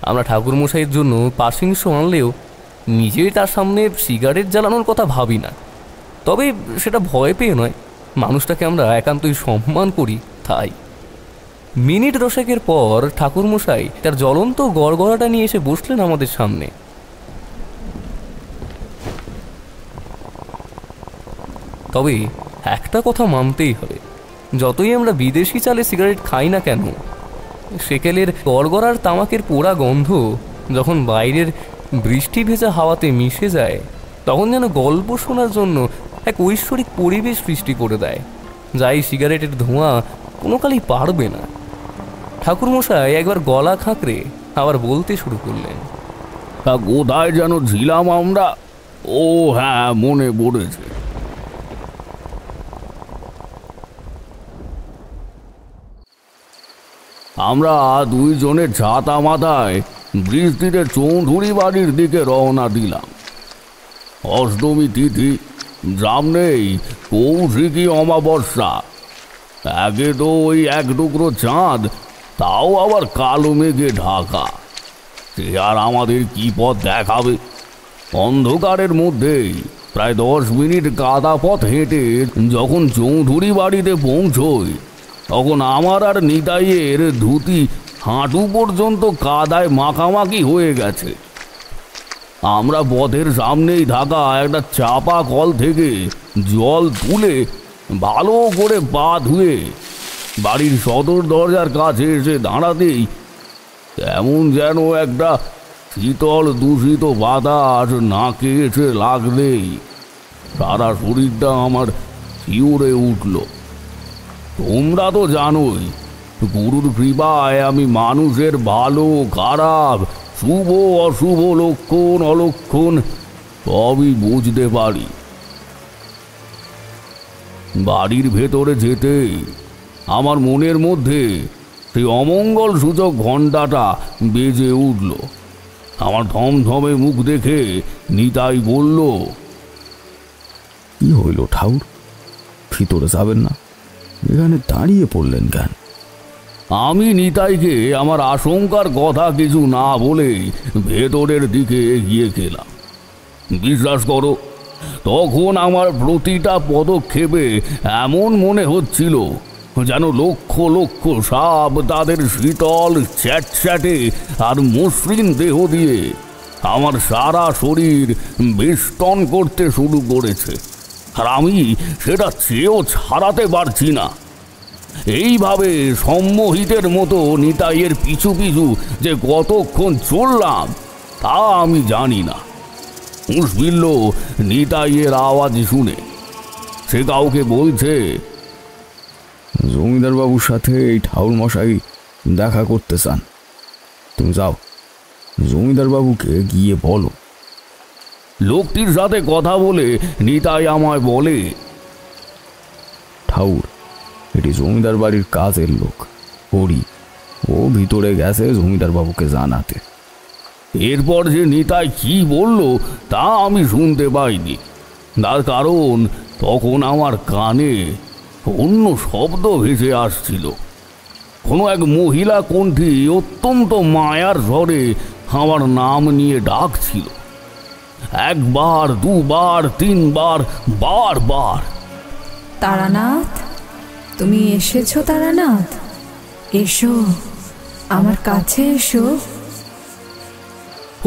আমরা ঠাকুরমশাইয়ের জন্য পাশিংশ আনলেও নিজেই তার সামনে সিগারেট জ্বালানোর কথা ভাবি না। তবে সেটা ভয় পেয়ে নয়, মানুষটাকে আমরা একান্তই সম্মান করি তাই। মিনিট 10 পর ঠাকুরমশাই তার জ্বলন্ত গড়গড়াটা নিয়ে এসে বসলেন আমাদের সামনে। তবে একটা কথা মানতেই হবে, যতই আমরা বিদেশি চালে সিগারেট খাই না কেন, সেকেলের গড়গড়ার তামাকের পোড়া গন্ধ যখন বাইরের বৃষ্টি ভেজা হাওয়াতে মিশে যায়, তখন যেন গল্প শোনার জন্য এক ঐশ্বরিক পরিবেশ সৃষ্টি করে দেয়, যা এই সিগারেটের ধোঁয়া কোনো কালই পারবে না। ঠাকুরমশাই একবার গলা খাঁকড়ে আবার বলতে শুরু করলেন, কোথায় যেন ছিলাম আমরা? ও হ্যাঁ, মনে পড়েছে। আমরা দুইজনের ছাতা মাথায় বৃষ্টিতে চৌধুরী বাড়ির দিকে রওনা দিলাম। অষ্টমী তিথি, সামনেই কৌশিকী অমাবস্যা। একে তো ওই এক টুকরো চাঁদ, তাও আবার কালো মেঘে ঢাকা। সে আর আমাদের কি পথ দেখাবে? অন্ধকারের মধ্যেই প্রায় 10 মিনিট কাদা পথ হেঁটে যখন চৌধুরী বাড়িতে পৌঁছই, তখন আমার আর নিতাইয়ের ধুতি হাঁটু পর্যন্ত কাদায় মাখামাখি হয়ে গেছে। আমরা পথের সামনেই থাকা একটা চাপা কল থেকে জল তুলে ভালো করে পা ধুয়ে বাড়ির সদর দরজার কাছে এসে দাঁড়াতেই এমন যেন একটা শীতল দূষিত বাতাস নাকে এসে লাগলেই সারা শরীরটা আমার শিউরে উঠল। তোমরা তো জানোই গুরুর কৃপায় আমি মানুষের ভালো খারাপ, শুভ অশুভ, লক্ষণ অলক্ষণ সবই বুঝতে পারি। বাড়ির ভেতরে যেতেই আমার মনের মধ্যে সেই অমঙ্গল সূচক ঘণ্টাটা বেজে উঠল। আমার ধমধমে মুখ দেখে নিতাই বলল, কি হইল ঠাউর, ভিতরে যাবেন না? এখানে দাঁড়িয়ে পড়লেন কেন? আমি নিতাইকে আমার আশঙ্কার কথা কিছু না বলে ভেতরের দিকে এগিয়ে গেলাম। বিশ্বাস করো, তখন আমার প্রতিটা পদক্ষেপে এমন মনে হচ্ছিল যেন লক্ষ লক্ষ সাপ তাদের শীতল চ্যাটচ্যাটে আর মসৃণ দেহ দিয়ে আমার সারা শরীর বেষ্টন করতে শুরু করেছে, আর আমি সেটা চেয়েও ছাড়াতে পারছি না। এইভাবে সম্মোহিতের মতো নিতাইয়ের পিছু পিছু যে কতক্ষণ চললাম তা আমি জানি না। মুশবিল্ল নিতাইয়ের আওয়াজ শুনে সে কাউকে বলছে, জমিদার বাবুর সাথে এই ঠাউর মশাই দেখা করতে চান। তুমি যাও, জমিদার বাবুকে গিয়ে বলো। লোকটির সাথে কথা বলে নিতাই আমায় বলে, ঠাউর, এটি জমিদার বাড়ির কাজের লোক হরি, ও ভিতরে গেছে জমিদার বাবুকে জানাতে। এরপর যে নিতাই কি বলল তা আমি শুনতে পাইনি, তার কারণ তখন আমার কানে অন্য শব্দ ভেসে আসছিল। কোনো এক মহিলা কণ্ঠী অত্যন্ত মায়ার স্বরে আমার নাম নিয়ে ডাকছিল, একবার, দুবার, তিনবার, বারবার। তারানাথ, তুমি এসেছো তারানাথ? এসো, আমার কাছে এসো।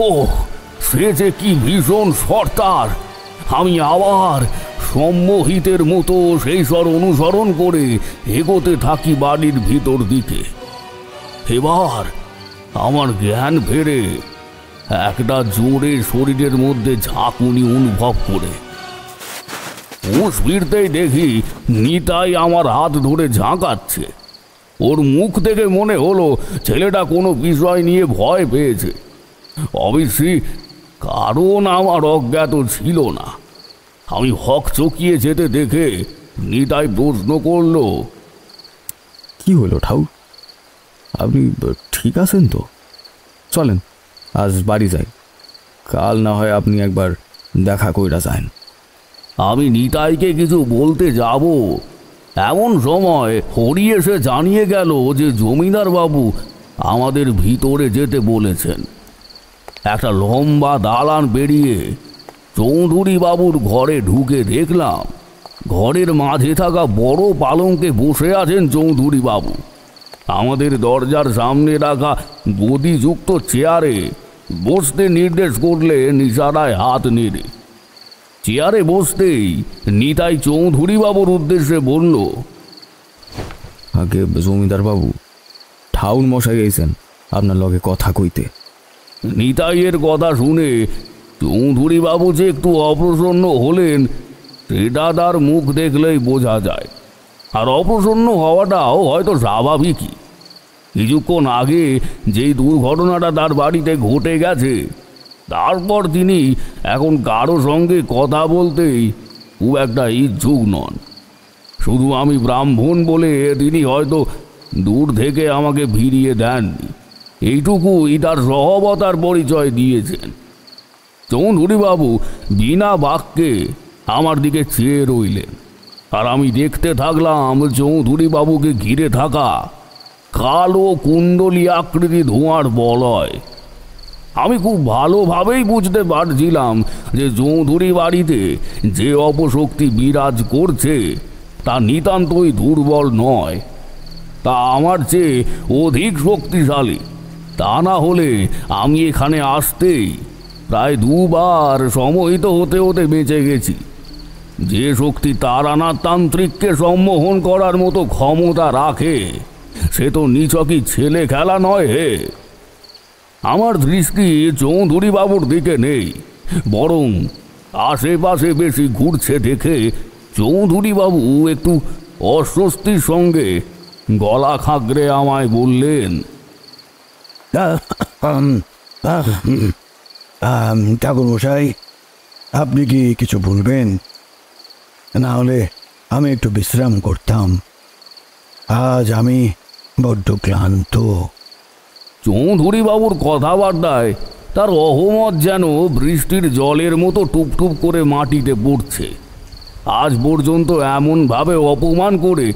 ও, সে যে কি ভীষণ সর্দার! আমি আবার সম্মোহিতের মতো সেই স্বর অনুসরণ করে এগোতে থাকি বাড়ির ভিতর দিকে। এবার আমার জ্ঞান ফেরে একটা জোরে শরীরের মধ্যে ঝাঁকুনি অনুভব করে হুঁশ ফিরতেই দেখি নিতাই আমার হাত ধরে ঝাঁকাচ্ছে। ওর মুখ থেকে মনে হলো ছেলেটা কোনো বিষয় নিয়ে ভয় পেয়েছে। অবশ্যই কারণ আমার অজ্ঞাত ছিল না। আমি হক চকিয়ে যেতে দেখে নিতাই প্রশ্ন করল, কি হলো ঠাউর, আপনি ঠিক আছেন তো? চলেন আজ বাড়ি যাই, কাল না হয় আপনি একবার দেখা কইরা যান। আমি নিতাইকে কিছু বলতে যাব, এমন সময় হরি এসে জানিয়ে গেল যে জমিদার বাবু আমাদের ভিতরে যেতে বলেছেন। একটা লম্বা দালান পেরিয়ে চৌধুরী বাবুর ঘরে ঢুকে দেখলাম ঘরের মাঝে থাকা বড় পালঙ্কে বসে আছেন চৌধুরী বাবু। আমাদের দরজার সামনে রাখা গদিযুক্ত চেয়ারে বসতে নির্দেশ করলে নিশারায় হাত নেড়ে। চেয়ারে বসতেই নিতাই চৌধুরী বাবুর উদ্দেশ্যে বলল, আগে জমিদার বাবু, ঠাউর মশাই গেছেন আপনার লগে কথা কইতে। নিতাইয়ের কথা শুনে চৌধুরী বাবু যে একটু অপ্রসন্ন হলেন সেটা তার মুখ দেখলেই বোঝা যায়, আর অপ্রসন্ন হওয়াটাও হয়তো স্বাভাবিকই। কিছুক্ষণ আগে যেই দুর্ঘটনাটা তার বাড়িতে ঘটে গেছে তারপর তিনি এখন কারো সঙ্গে কথা বলতেই খুব একটা ইচ্ছুক নন। শুধু আমি ব্রাহ্মণ বলে তিনি হয়তো দূর থেকে আমাকে ফিরিয়ে দেননি, এইটুকুই তার সহবতার পরিচয় দিয়েছেন। চৌধুরীবাবু বিনা বাক্যে আমার দিকে চেয়ে রইলেন, আর আমি দেখতে থাকলাম চৌধুরীবাবুকে ঘিরে থাকা কালো কুণ্ডলী আকৃতি ধোঁয়ার বলয়। আমি খুব ভালোভাবেই বুঝতে পারছিলাম যে চৌধুরী বাড়িতে যে অপশক্তি বিরাজ করছে তা নিতান্তই দুর্বল নয়, তা আমার চেয়ে অধিক শক্তিশালী। তা না হলে আমি এখানে আসতেই প্রায় দুবার সমহিত হতে হতে বেঁচে গেছি। যে শক্তি তারানাথ তান্ত্রিককে সম্মোহন করার মতো ক্ষমতা রাখে সে তো নিছকই ছেলে খেলা নয় হে। আমার দৃষ্টি চৌধুরী বাবুর দিকে নেই, বরং আশেপাশে বেশি ঘুরছে দেখে চৌধুরী বাবু একটু অস্বস্তির সঙ্গে গলা খাগড়ে আমায় বললেন, ঠাকুরমশাই, আপনি কি কিছু বলবেন? না হলে আমি একটু বিশ্রাম করতাম। আজ আমি বড্ড ক্লান্ত। চৌধুরী বাবুর কথাবার্তায় তার অহমত যেন বৃষ্টির জলের মতো টুপটুপ করে মাটিতে পড়ছে। আজ পর্যন্ত এমনভাবে অপমান করে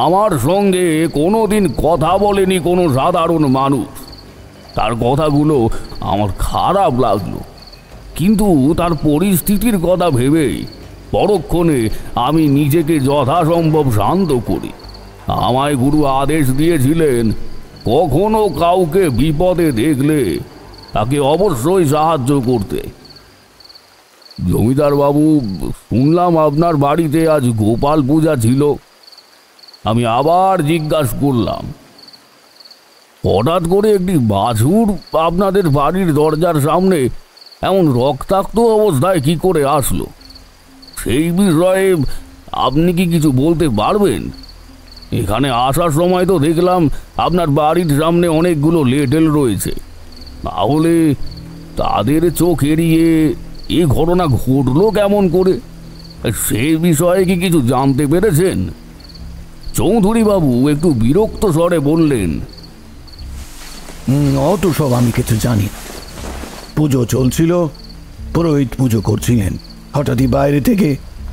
আমার সঙ্গে কোনোদিন কথা বলেনি কোনো সাধারণ মানুষ। তার কথাগুলো আমার খারাপ লাগলো, কিন্তু তার পরিস্থিতির কথা ভেবেই পরক্ষণে আমি নিজেকে যথাসম্ভব শান্ত করি। আমায় গুরু আদেশ দিয়েছিলেন, কখনো কাউকে বিপদে দেখলে তাকে অবশ্যই সাহায্য করতে। জমিদার বাবু, শুনলাম আপনার বাড়িতে আজ গোপাল পূজা ছিল। আমি আবার জিজ্ঞাসা করলাম, হঠাৎ করে একটি বাছুর আপনাদের বাড়ির দরজার সামনে এমন রক্তাক্ত অবস্থায় কি করে আসলো? সেই বিষয়ে আপনি কি কিছু বলতে পারবেন? এখানে আসার সময় তো দেখলাম আপনার বাড়ির সামনে অনেকগুলো লেটেল রয়েছে, তাহলে তাদের চোখ এড়িয়ে এই ঘটনা ঘটলো কেমন করে? সে বিষয়ে কি কিছু জানতে পেরেছেন? চৌধুরী বাবু একটু বিরক্ত স্বরে বললেন, অত সব আমি কিছু জানি না। পুজো চলছিল, পুরোহিত পুজো করছিলেন। হঠাৎই বাইরে থেকে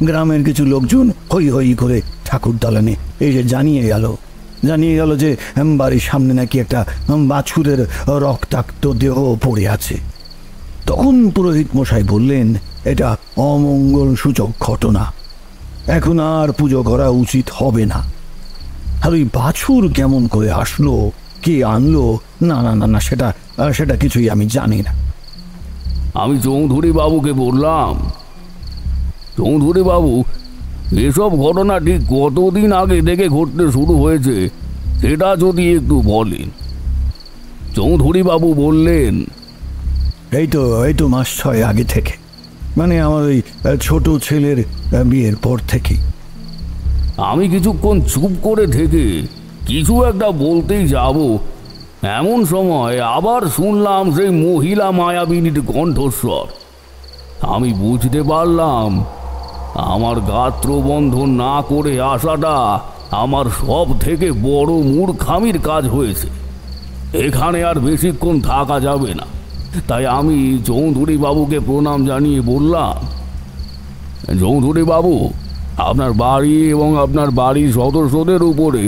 গ্রামের কিছু লোকজন হই হই করে ঠাকুর দালানে এসে জানিয়ে গেল যে বাড়ির সামনে নাকি একটা বাছুরের রক্তাক্ত দেহ পড়ে আছে। তখন পুরোহিত মশাই বললেন, এটা অমঙ্গল সূচক ঘটনা, এখন আর পুজো করা উচিত হবে না। আর ওই বাছুর কেমন করে আসলো, কে আনলো, না না না না সেটা কিছুই আমি জানি না। আমি চৌধুরী বাবুকে বললাম, চৌধুরী বাবু, এসব ঘটনা ঠিক কতদিন আগে থেকে ঘটতে শুরু হয়েছে সেটা যদি একটু বলেন। চৌধুরী বাবু বললেন, এই তো মাস 6 আগে থেকে, মানে আমার ওই ছোট ছেলের বিয়ের পর থেকেই। আমি কিছুক্ষণ চুপ করে থেকে কিছু একটা বলতেই যাব, এমন সময় আবার শুনলাম সেই মহিলা মায়াবিনীর কণ্ঠস্বর। আমি বুঝতে পারলাম আমার গাত্রবন্ধন না করে আসাটা আমার সব থেকে বড় মূর্খামির কাজ হয়েছে। এখানে আর বেশিক্ষণ থাকা যাবে না, তাই আমি চৌধুরী বাবুকে প্রণাম জানিয়ে বললাম, চৌধুরী বাবু, আপনার বাড়ি এবং আপনার বাড়ির সদস্যদের উপরে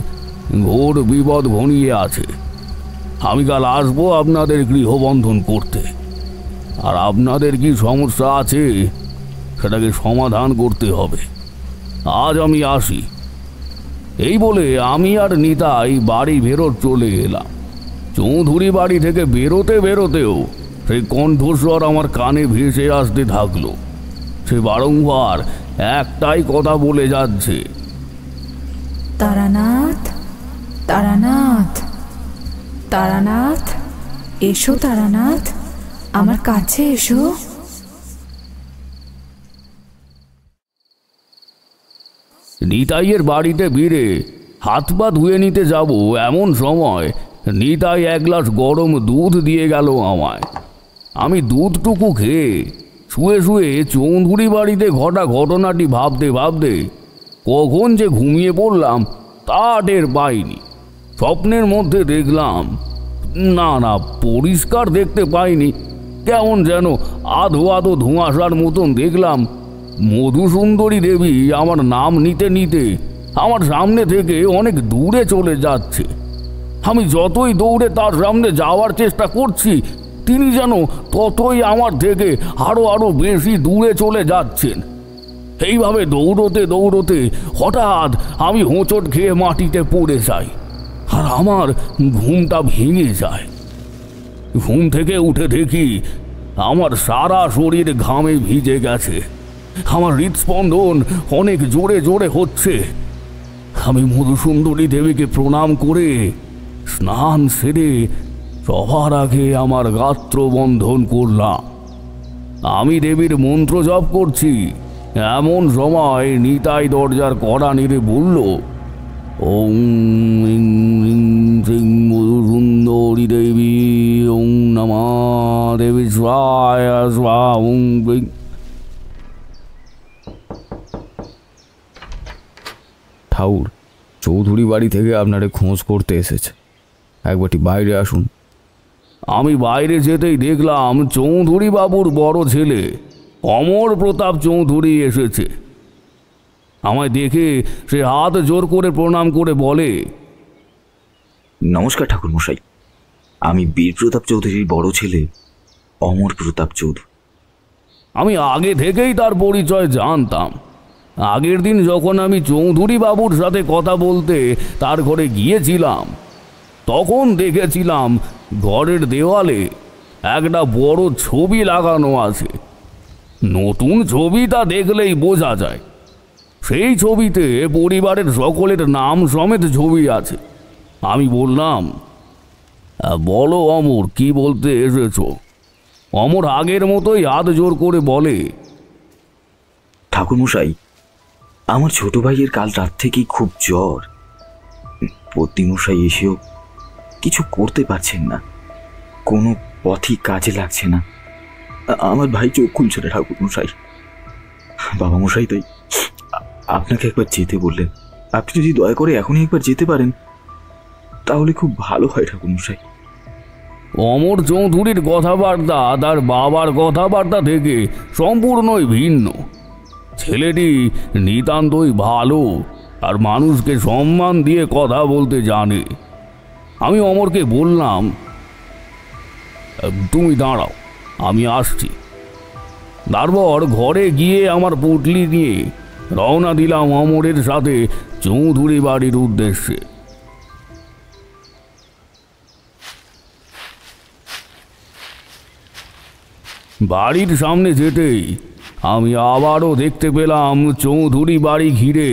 ঘোর বিপদ ঘনিয়ে আছে। আমি কাল আসবো আপনাদের গৃহবন্ধন করতে, আর আপনাদের কি সমস্যা আছে সেটাকে সমাধান করতে হবে। আজ আমি আসি। এই বলে আমি আর নিতাই বাড়ি ফেরত চলে এলাম। চৌধুরী বাড়ি থেকে বেরোতেও সেই কণ্ঠস্বর আমার কানে ভেসে আসতে থাকলো। সে বারংবার একটাই কথা বলে যাচ্ছে, তারানাথ, তারানাথ, তারানাথ, এসো তারানাথ, আমার কাছে এসো। নিতাইয়ের বাড়িতে ফিরে হাত পা ধুয়ে নিতে যাব এমন সময় নিতাই এক গ্লাস গরম দুধ দিয়ে গেল আমায়। আমি দুধটুকু খেয়ে শুয়ে শুয়ে চৌধুরী বাড়িতে ঘটা ঘটনাটি ভাবতে কখন যে ঘুমিয়ে পড়লাম তা টের পাইনি। স্বপ্নের মধ্যে দেখলাম, না পরিষ্কার দেখতে পাইনি, কেমন যেন আধো ধোঁয়াশার মতন দেখলাম মধুসুন্দরী দেবী আমার নাম নিতে আমার সামনে থেকে অনেক দূরে চলে যাচ্ছে। আমি যতই দৌড়ে তার সামনে যাওয়ার চেষ্টা করছি, তিনি যেন ততই আমার থেকে আরো বেশি দূরে চলে যাচ্ছেন। এইভাবে দৌড়তে হঠাৎ আমি হোঁচট খেয়ে মাটিতে পড়ে যাই, আর আমার ঘুমটা ভেঙে যায়। ঘুম থেকে উঠে দেখি আমার সারা শরীর ঘামে ভিজে গেছে, আমার হৃদস্পন্দন অনেক জোরে হচ্ছে। আমি মধুসুন্দরী দেবীকে প্রণাম করে স্নান সেরে সবার আগে আমার গাত্রবন্ধন করলাম। আমি দেবীর মন্ত্র জপ করছি, এমন সময় নিতাই দরজার কড়া নেড়ে বলল, ওং ইং ইং শ্রীং মধুসুন্দরী দেবী ওং নমা দেবী স্বায় স্বা ওং ইং। ঠাউর, চৌধুরী বাড়ি থেকে আপনারে খোঁজ করতে এসেছে, একবারটি বাইরে আসুন। আমি বাইরে যেতেই দেখলাম চৌধুরী বাবুর বড় ছেলে অমর প্রতাপ চৌধুরী এসেছে। আমায় দেখে সে হাত জোর করে প্রণাম করে বলে, নমস্কার ঠাকুর মশাই, আমি বীর প্রতাপ চৌধুরীর বড় ছেলে অমর প্রতাপ চৌধুরী। আমি আগে থেকেই তার পরিচয় জানতাম। আগের দিন যখন আমি চৌধুরী বাবুর সাথে কথা বলতে তার ঘরে গিয়েছিলাম, তখন দেখেছিলাম ঘরের দেওয়ালে একটা বড় ছবি লাগানো আছে। নতুন ছবিটা দেখলেই বোঝা যায়। সেই ছবিতে পরিবারের সকলের নাম সমেত ছবি আছে। আমি বললাম, বলো অমর, কি বলতে এসেছো? অমর আগের মতোই হাত জোর করে বলে, ঠাকুর মশাই, আমার ছোট ভাইয়ের কাল রাত থেকেই খুব জ্বর। পতিমশাই এসেও কিছু করতে পারছেন না, কোনো পথই কাজে লাগছে না। আমার ভাই চোখ খুলছে না ঠাকুর মশাই। বাবা মশাই তাই আপনাকে একবার যেতে বললেন। আপনি যদি দয়া করে এখনই একবার যেতে পারেন তাহলে খুব ভালো হয় ঠাকুর মশাই। অমর চৌধুরীর কথাবার্তা তার বাবার কথাবার্তা থেকে সম্পূর্ণই ভিন্ন। ছেলেটি নিতান্তই ভালো আর মানুষকে সম্মান দিয়ে কথা বলতে জানে। আমি অমরকে বললাম, তুমি দাঁড়াও, আমি আসছি। তারপর ঘরে গিয়ে আমার পুটলি নিয়ে রওনা দিলাম অমরের সাথে চৌধুরী বাড়ির উদ্দেশ্যে। বাড়ির সামনে যেতেই আমি আবারও দেখতে পেলাম চৌধুরী বাড়ি ঘিরে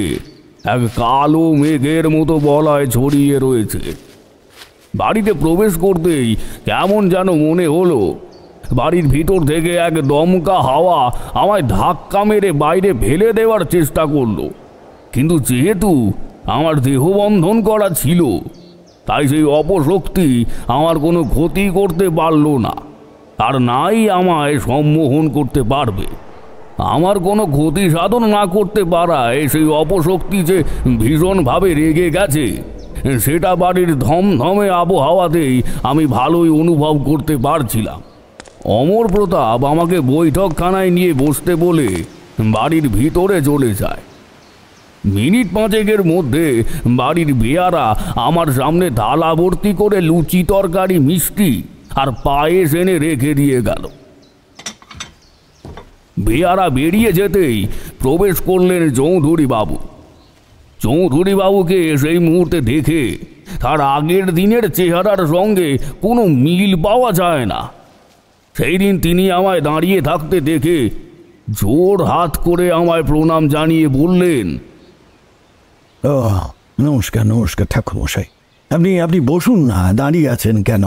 এক কালো মেঘের মতো বলয় ছড়িয়ে রয়েছে। বাড়িতে প্রবেশ করতেই কেমন যেন মনে হলো বাড়ির ভিতর থেকে এক দমকা হাওয়া আমায় ধাক্কা মেরে বাইরে ফেলে দেওয়ার চেষ্টা করলো। কিন্তু যেহেতু আমার দেহবন্ধন করা ছিল, তাই সেই অপশক্তি আমার কোনো ক্ষতি করতে পারল না, আর নাই আমায় সম্মোহন করতে পারবে। আমার কোনো ক্ষতি সাধন না করতে পারায় সেই অপশক্তি যে ভীষণভাবে রেগে গেছে, সেটা বাড়ির ধমধমে আবহাওয়াতেই আমি ভালোই অনুভব করতে পারছিলাম। অমর প্রতাপ আমাকে বৈঠকখানায় নিয়ে বসতে বলে বাড়ির ভিতরে চলে যায়। মিনিট পাঁচেকের মধ্যে বাড়ির বেয়ারা আমার সামনে থালা ভর্তি করে লুচি, তরকারি, মিষ্টি আর পায়েস এনে রেখে দিয়ে গেল। বেয়ারা বেরিয়ে যেতেই প্রবেশ করলেন চৌধুরী বাবু। চৌধুরী বাবুকে সেই মুহূর্তে দেখে তার আগের দিনের চেহারার সঙ্গে কোনো মিল পাওয়া যায় না। সেই দিন তিনি আমায় দাঁড়িয়ে থাকতে দেখে জোর হাত করে আমায় প্রণাম জানিয়ে বললেন, ও নমস্কার নমস্কার ঠাকুর মশাই, আপনি আপনি বসুন না, দাঁড়িয়ে আছেন কেন?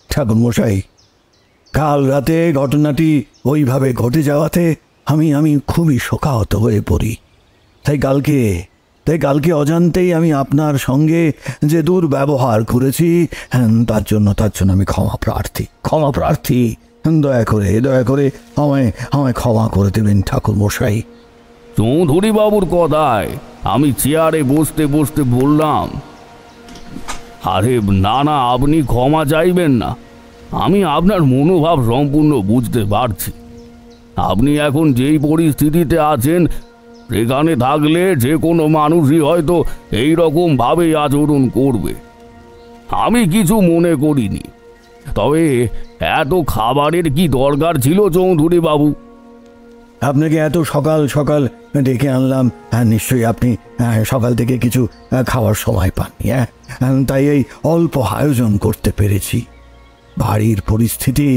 ঠাকুর মশাই, কাল রাতে ঘটনাটি ওইভাবে ঘটে যাওয়াতে আমি খুবই শোকাহত হয়ে পড়ি। তাই কালকে অজান্তেই আমি আপনার সঙ্গে যে দুর্ব্যবহার করেছি তার জন্য আমি ক্ষমা প্রার্থী। দয়া করে আমায় ক্ষমা করে দেবেন ঠাকুর মশাই। চৌধুরী বাবুর কথায় আমি চেয়ারে বসতে বসতে বললাম, আরে না না, আপনি ক্ষমা চাইবেন না। আমি আপনার মনোভাব সম্পূর্ণ বুঝতে পারছি। আপনি এখন যেই পরিস্থিতিতে আছেন, সেখানে থাকলে যে কোনো মানুষই হয়তো এই রকম ভাবে আচরণ করবে। আমি কিছু মনে করিনি। তবে এত খাবারের কি দরকার ছিল চৌধুরী বাবু? আপনাকে এত সকাল সকাল ডেকে আনলাম, নিশ্চয়ই আপনি সকাল থেকে কিছু খাওয়ার সময় পাননি। তাই এই অল্প আয়োজন করতে পেরেছি। বাড়ির পরিস্থিতি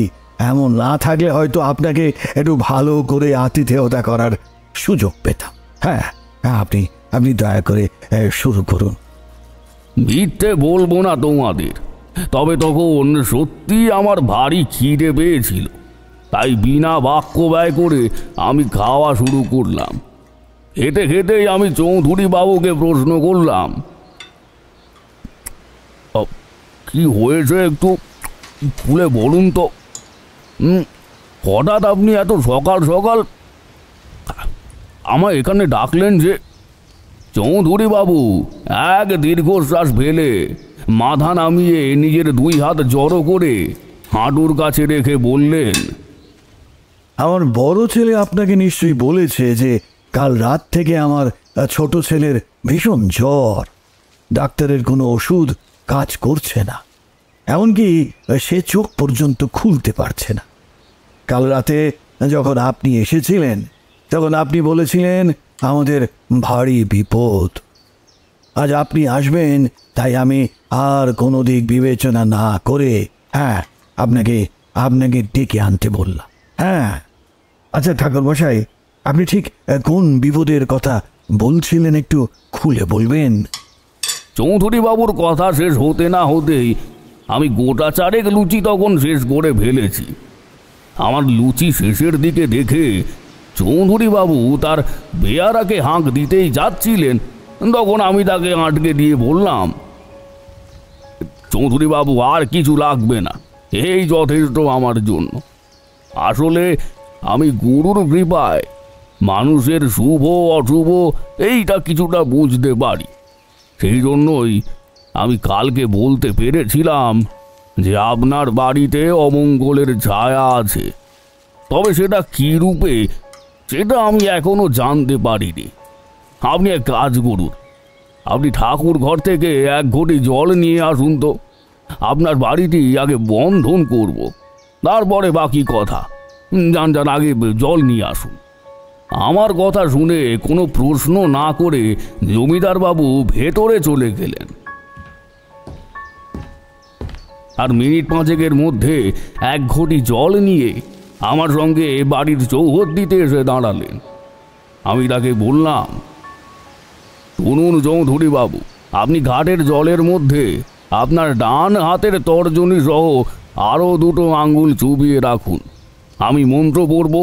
এমন না থাকলে হয়তো আপনাকে একটু ভালো করে আতিথেয়তা করার সুযোগ পেতাম। হ্যাঁ, আপনি দয়া করে শুরু করুন। মিথ্যে বলবো না তোমাদের, তবে তখন সত্যি আমার ভারী খিদে পেয়েছিল। তাই বিনা বাক্য ব্যয় করে আমি খাওয়া শুরু করলাম। খেতে খেতেই আমি চৌধুরী বাবুকে প্রশ্ন করলাম, কি হয়েছে একটু খুলে বলুন তো। হঠাৎ আপনি এত সকাল সকাল আমায় এখানে ডাকলেন যে? চৌধুরী বাবু এক দীর্ঘশ্বাস ফেলে মাথা নামিয়ে নিজের 2 হাত জড়ো করে হাঁটুর কাছে রেখে বললেন, আমার বড় ছেলে আপনাকে নিশ্চয়ই বলেছে যে কাল রাত থেকে আমার ছোট ছেলের ভীষণ জ্বর, ডাক্তারের কোনো ওষুধ কাজ করছে না, এমনকি সে চোখ পর্যন্ত খুলতে পারছে না। কাল রাতে যখন আপনি এসেছিলেন তখন আপনি বলেছিলেন আমাদের ভারী বিপদ। আজ আপনি আসবেন তাই আমি আর কোনো দিক বিবেচনা না করে আপনাকে ডেকে আনতে বললাম। আচ্ছা ঠাকুরমশাই, আপনি ঠিক কোন বিপদের কথা বলছিলেন একটু খুলে বলবেন? চৌধুরী বাবুর কথা শেষ হতে না হতেই আমি গোটা 4 লুচি তখন শেষ করে ফেলেছি। আমার লুচি শেষের দিকে দেখে চৌধুরী বাবু তার বেয়ারাকে হাঁক দিতেই যাচ্ছিলেন, তখন আমি তাকে আটকে দিয়ে বললাম, চৌধুরী বাবু আর কিছু লাগবে না, এই যথেষ্ট আমার জন্য। আসলে আমি গুরুর কৃপায় মানুষের শুভ অশুভ এইটা কিছুটা বুঝতে পারি। সেই জন্যই আমি কালকে বলতে পেরেছিলাম যে আপনার বাড়িতে অমঙ্গলের ছায়া আছে, তবে সেটা কী রূপে সেটা আমি এখনো জানতে পারিনি। আপনি এক কাজ করুন, আপনি ঠাকুর ঘর থেকে 1 ঘটি জল নিয়ে আসুন তো। আপনার বাড়িটি আগে বন্ধন করব, তারপরে বাকি কথা। যান আগে জল নিয়ে আসুন। আমার কথা শুনে কোনো প্রশ্ন না করে জমিদার বাবু ভেতরে চলে গেলেন। আর মিনিট 5 মধ্যে 1 ঘটি জল নিয়ে আমার সঙ্গে বাড়ির চৌহদ্দিতে এসে দাঁড়ালেন। আমি তাকে বললাম, শুনুন চৌধুরী বাবু, আপনি ঘাটের জলের মধ্যে আপনার ডান হাতের তর্জনী সহ আরও 2 আঙ্গুল চুবিয়ে রাখুন। আমি মন্ত্র পড়ব,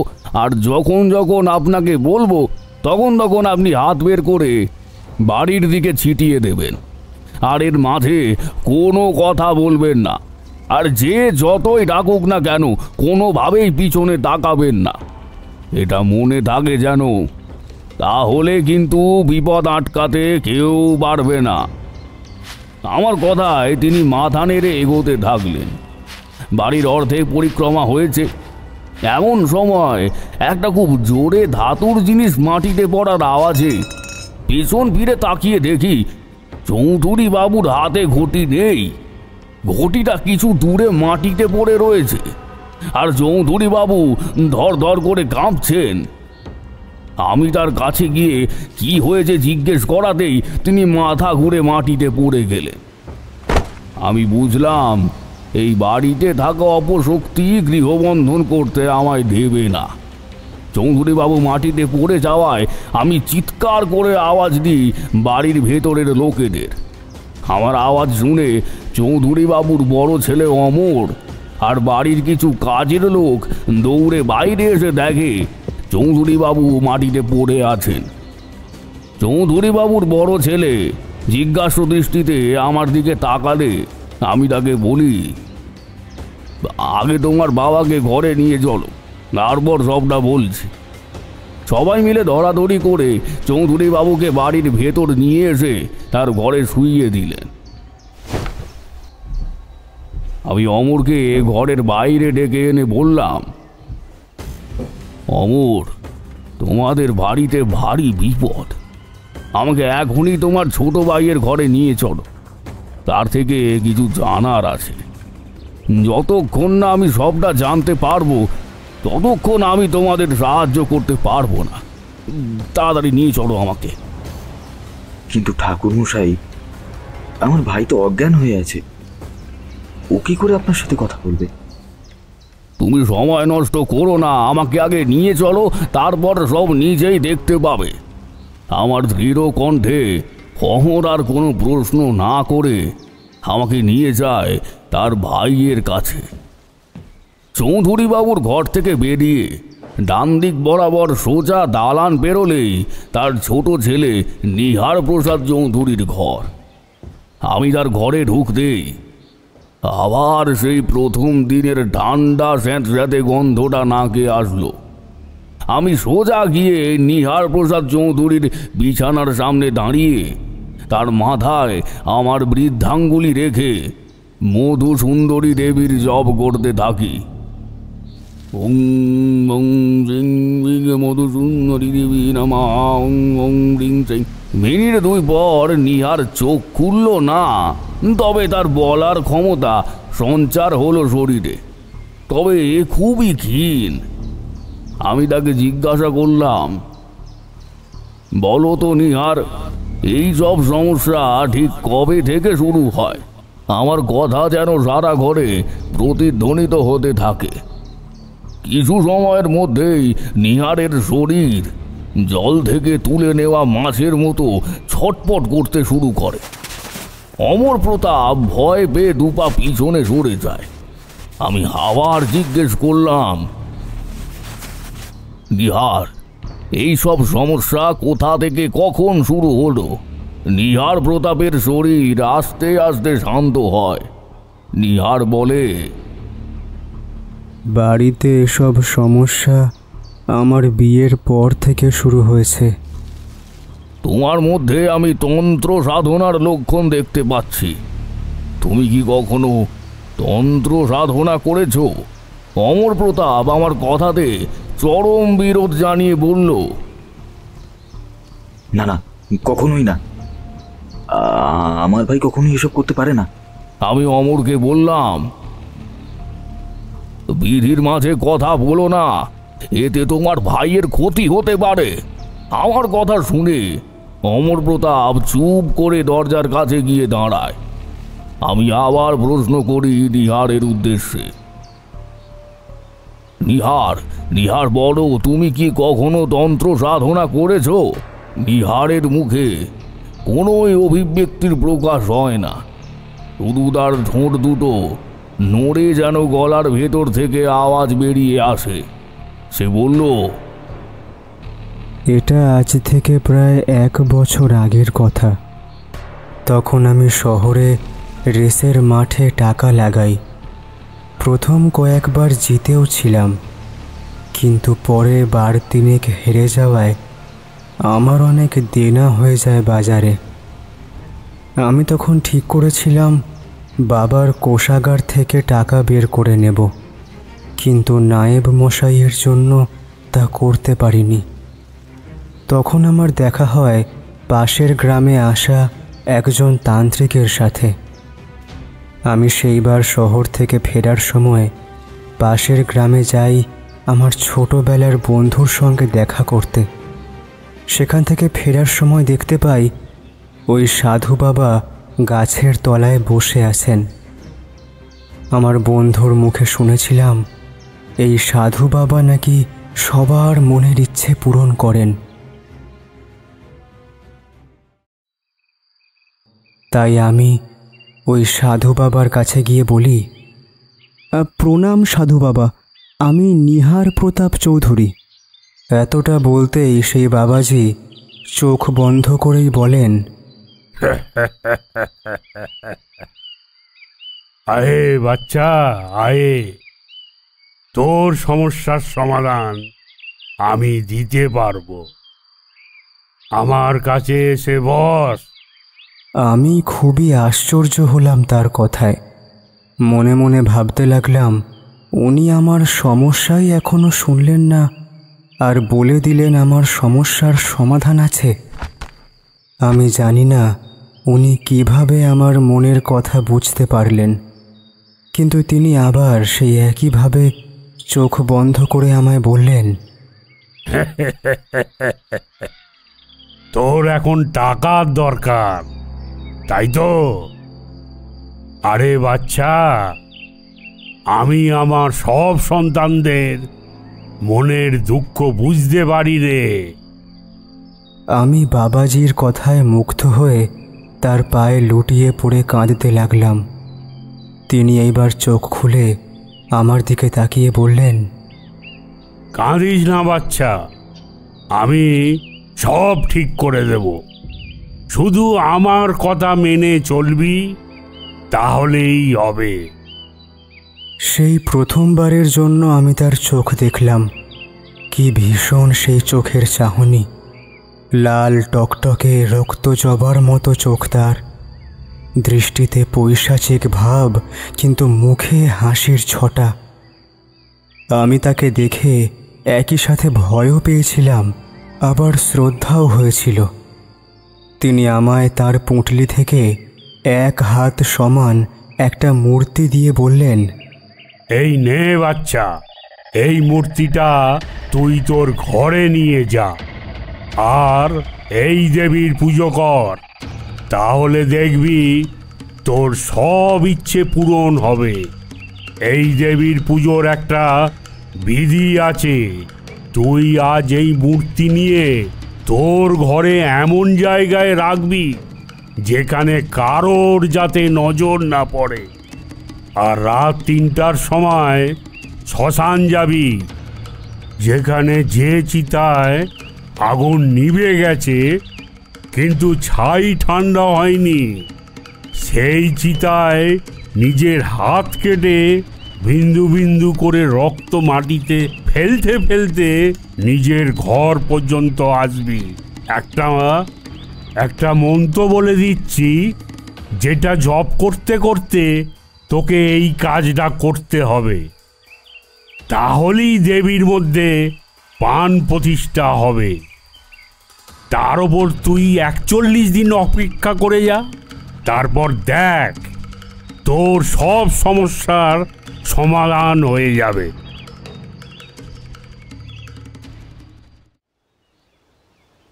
আর যখন যখন আপনাকে বলবো তখন তখন আপনি হাত বের করে বাড়ির দিকে ছিটিয়ে দেবেন। আর এর মাঝে কোনো কথা বলবেন না, আর যে যতই ডাকুক না কেন কোনোভাবেই পিছনে তাকাবেন না। এটা মনে থাকে যেন, তাহলে কিন্তু বিপদ আটকাতে কেউ পারবে না। আমার কথায় তিনি মাথা নেড়ে এগোতে থাকলেন। বাড়ির অর্ধেক পরিক্রমা হয়েছে, এমন সময় একটা খুব জোরে ধাতুর জিনিস মাটিতে পড়ার আওয়াজে পেছন ফিরে তাকিয়ে দেখি চৌধুরী বাবুর হাতে ঘটি নেই। ঘটিটা কিছু দূরে মাটিতে পড়ে রয়েছে, আর চৌধুরী বাবু ধর ধর করে কাঁপছেন। আমি তার কাছে গিয়ে কি হয়েছে জিজ্ঞেস করাতেই তিনি মাথা ঘুরে মাটিতে পড়ে গেলেন। আমি বুঝলাম এই বাড়িতে থাকা অপশক্তি গৃহবন্ধন করতে আমায় দেবে না। চৌধুরী বাবু মাটিতে পড়ে যাওয়ায় আমি চিৎকার করে আওয়াজ দিই বাড়ির ভেতরের লোকেদের। আমার আওয়াজ শুনে চৌধুরী বাবুর বড় ছেলে অমর আর বাড়ির কিছু কাজের লোক দৌড়ে বাইরে এসে দেখে চৌধুরী বাবু মাটিতে পড়ে আছেন। চৌধুরী বাবুর বড় ছেলে জিজ্ঞাসু দৃষ্টিতে আমার দিকে তাকালে আমি তাকে বলি, আগে তোমার বাবাকে ঘরে নিয়ে চলো, তারপর সবটা বলছি। সবাই মিলে ধরাধরি করে চৌধুরী বাবুকে বাড়ির ভেতর নিয়ে এসে তার ঘরে শুইয়ে দিলেন। আমি অমরকে ঘরের বাইরে ডেকে এনে বললাম, অমর, তোমাদের বাড়িতে ভারী বিপদ, আমাকে এখনই তোমার ছোট ভাইয়ের ঘরে নিয়ে চলো, তার থেকে কিছু জানার আছে। যতক্ষণ না আমি সবটা জানতে পারবো ততক্ষণ আমি তোমাদের সাহায্য করতে পারবো না। তাড়াতাড়ি নিয়ে চলো আমাকে। কিন্তু ঠাকুরমশাই, আমার ভাই তো অজ্ঞান হয়ে আছে, ও কি করে আপনার সাথে কথা বলবে? তুমি সময় নষ্ট করো না, আমাকে আগে নিয়ে চলো, তারপর সব নিজেই দেখতে পাবে। আমার দৃঢ় কণ্ঠে অমর আর কোনো প্রশ্ন না করে আমাকে নিয়ে যায় তার ভাইয়ের কাছে। চৌধুরী বাবুর ঘর থেকে বেরিয়ে ডান দিক বরাবর সোজা দালান পেরোলেই তার ছোট ছেলে নিহার প্রসাদ চৌধুরীর ঘর। আমি তার ঘরে ঢুকতেই আবার সেই প্রথম দিনের ঠান্ডা স্যাঁতস্যাঁতে গন্ধটা নাকে আসলো। আমি সোজা গিয়ে নিহার প্রসাদ চৌধুরীর বিছানার সামনে দাঁড়িয়ে তার মাথায় আমার বৃদ্ধাঙ্গুলি রেখে মধু সুন্দরী দেবীর জপ করতে থাকি। ওং ওং রিং রিং মধু সুন্দরী দেবী নমঃ ওং ওং রিং রিং। মিনিট 2 পর নিহার চোখ খুলল না, তবে তার বলার ক্ষমতা সঞ্চার হলো শরীরে, তবে খুবই ক্ষীণ। আমি তাকে জিজ্ঞাসা করলাম, বলো তো নিহার, এই সব সমস্যা ঠিক কবে থেকে শুরু হয়? আমার কথা যেন সারা ঘরে প্রতিধ্বনিত হতে থাকে। কিছু সময়ের মধ্যেই নিহারের শরীর জল থেকে তুলে নেওয়া মাছের মতো ছটপট করতে শুরু করে। অমর প্রতাপ ভয় পেয়ে 2 পা পিছনে সরে যায়। আমি আবার জিজ্ঞেস করলাম, নিহার, এই সব সমস্যা কোথা থেকে কখন শুরু হলো? নিহার প্রতাপের শরীর আস্তে আস্তে শান্ত হয়। নিহার বলে, বাড়িতে এসব সমস্যা আমার বিয়ের পর থেকে শুরু হয়েছে। তোমার মধ্যে আমি তন্ত্র সাধনার লক্ষণ দেখতে পাচ্ছি। তুমি কি কখনো তন্ত্র সাধনা করেছ? অমর প্রতাপ আমার কথাতে চরম বিরোধ জানিয়ে বলল, না না, কখনোই না, আমার ভাই কখনোই এসব করতে পারে না। আমি অমরকে বললাম, বিধির মাঝে কথা বলো না, এতে তোমার ভাইয়ের ক্ষতি হতে পারে। আমার কথা শুনে অমর প্রতাপ চুপ করে দরজার কাছে গিয়ে দাঁড়ায়। আমি আবার প্রশ্ন করি নিহারের উদ্দেশ্যে, নিহার, নিহার বলো, তুমি কি কখনো তন্ত্র সাধনা করেছ? নিহারের মুখে কোনো অভিব্যক্তির প্রকাশ হয় না, শুধু তার ঠোঁট দুটো নড়ে যেন গলার ভেতর থেকে আওয়াজ বেরিয়ে আসে। সে বলল, এটা আজ থেকে প্রায় 1 বছর আগের কথা। তখন আমি শহরে রেসের মাঠে টাকা লাগাই। প্রথম কয়েকবার জিতেও ছিলাম, কিন্তু পরে বার 3 হেরে যাওয়ায় আমার অনেক দেনা হয়ে যায় বাজারে। আমি তখন ঠিক করেছিলাম বাবার কোষাগার থেকে টাকা বের করে নেব, কিন্তু নায়েব মশাইয়ের জন্য তা করতে পারিনি। তখন আমার দেখা হয় পাশের গ্রামে আসা একজন তান্ত্রিকের সাথে। আমি সেইবার শহর থেকে ফেরার সময় পাশের গ্রামে যাই আমার ছোটবেলার বন্ধুর সঙ্গে দেখা করতে। সেখান থেকে ফেরার সময় দেখতে পাই ওই সাধু বাবা গাছের তলায় বসে আছেন। আমার বন্ধুর মুখে শুনেছিলাম এই সাধু বাবা নাকি সবার মনের ইচ্ছে পূরণ করেন। তাই আমি ওই সাধু বাবার কাছে গিয়ে বলি, প্রণাম সাধু বাবা, আমি নিহার প্রতাপ চৌধুরী। এতটা বলতেই সেই বাবাজি চোখ বন্ধ করেই বলেন, আয়ে বাচ্চা আয়ে, তোর সমস্যার সমাধান আমি দিতে পারবো, আমার কাছে এসে বস। আমি খুবই আশ্চর্য হলাম তার কথায়। মনে মনে ভাবতে লাগলাম, উনি আমার সমস্যাই এখনো শুনলেন না আর বলে দিলেন আমার সমস্যার সমাধান আছে। আমি জানি না উনি কিভাবে আমার মনের কথা বুঝতে পারলেন, কিন্তু তিনি আবার সেই একইভাবে চোখ বন্ধ করে আমায় বললেন, তোর এখন টাকার দরকার, তাই তো? আরে বাচ্চা, আমি আমার সব সন্তানদের মনের দুঃখ বুঝতে পারি রে। আমি বাবাজির কথায় মুগ্ধ হয়ে তার পায়ে লুটিয়ে পড়ে কাঁদতে লাগলাম। তিনি এইবার চোখ খুলে আমার দিকে তাকিয়ে বললেন, কাঁদিস না বাচ্চা, আমি সব ঠিক করে দেব। শুধু আমার কথা মেনে চলবি, তাহলেই হবে। সেই প্রথমবারের জন্য আমি তার চোখ দেখলাম। কি ভীষণ সেই চোখের চাহনি! লাল টকটকে রক্ত জবার মতো চোখ তার, দৃষ্টিতে পৈশাচিক ভাব, কিন্তু মুখে হাসির ছটা। আমি তাকে দেখে একই সাথে ভয়ও পেয়েছিলাম, আবার শ্রদ্ধাও হয়েছিল। তিনি আমায় তার পুঁটলি থেকে 1 হাত সমান একটা মূর্তি দিয়ে বললেন, এই নে বাচ্চা, এই মূর্তিটা তুই তোর ঘরে নিয়ে যা, আর এই দেবীর পুজো কর। তাহলে দেখবি তোর সব ইচ্ছে পূরণ হবে। এই দেবীর পুজোর একটা বিধি আছে। তুই আজ এই মূর্তি নিয়ে তোর ঘরে এমন জায়গায় রাখবি যেখানে কারোর যাতে নজর না পড়ে। আর রাত 3টার সময় শ্মশান যাবি, যেখানে যে চিতায় আগুন নিভে গেছে কিন্তু ছাই ঠান্ডা হয়নি, সেই চিতায় নিজের হাত কেটে বিন্দু বিন্দু করে রক্ত মাটিতে ফেলতে ফেলতে নিজের ঘর পর্যন্ত আসবি। একটা মন্ত্র বলে দিচ্ছি, যেটা জপ করতে করতে তোকে এই কাজটা করতে হবে। তাহলেই দেবীর মধ্যে প্রাণ প্রতিষ্ঠা হবে। তার ওপর তুই 41 দিন অপেক্ষা করে যা, তারপর দেখ তোর সব সমস্যার সমাধান হয়ে যাবে।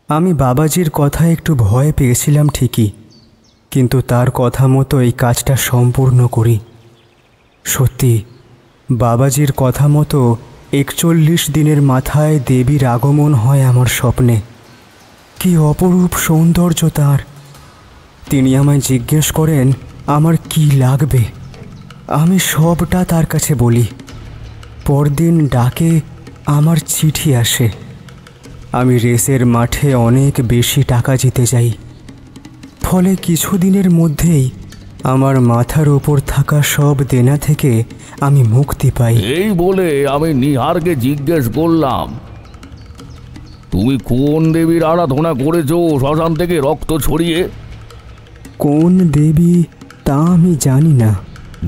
আমি বাবাজির কথা একটু ভয় পেয়েছিলাম ঠিকই, কিন্তু তার কথা মতো এই কাজটা সম্পূর্ণ করি। সত্যি বাবাজির কথা মতো 41 দিনের মাথায় দেবীর আগমন হয় আমার স্বপ্নে। কি অপরূপ সৌন্দর্য তার! তিনি আমায় জিজ্ঞেস করেন আমার কি লাগবে। আমি সবটা তার কাছে বলি। পরদিন ডাকে আমার চিঠি আসে। আমি রেসের মাঠে অনেক বেশি টাকা জিতে যাই। ফলে কিছুদিনের মধ্যেই আমার মাথার উপর থাকা সব দেনা থেকে আমি মুক্তি পাই। এই বলে আমি নিহারকে জিজ্ঞেস করলাম, তুমি কোন দেবীর আরাধনা করেছো শ্মশান থেকে রক্ত ছড়িয়ে? কোন দেবী তা আমি জানি না।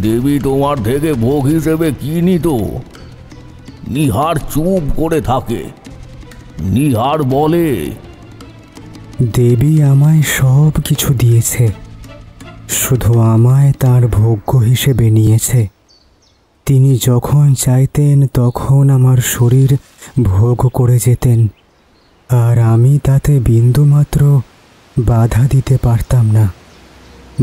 দেবী তোমার থেকে ভোগ হিসেবে কি নিত? নিহার চুপ করে থাকে। নিহার বলে, দেবী আমায় সব কিছু দিয়েছে, শুধু আমায় তার ভোগ্য হিসেবে নিয়েছে। তিনি যখন চাইতেন তখন আমার শরীর ভোগ করে যেতেন, আর আমি তাতে বিন্দুমাত্র বাধা দিতে পারতাম না।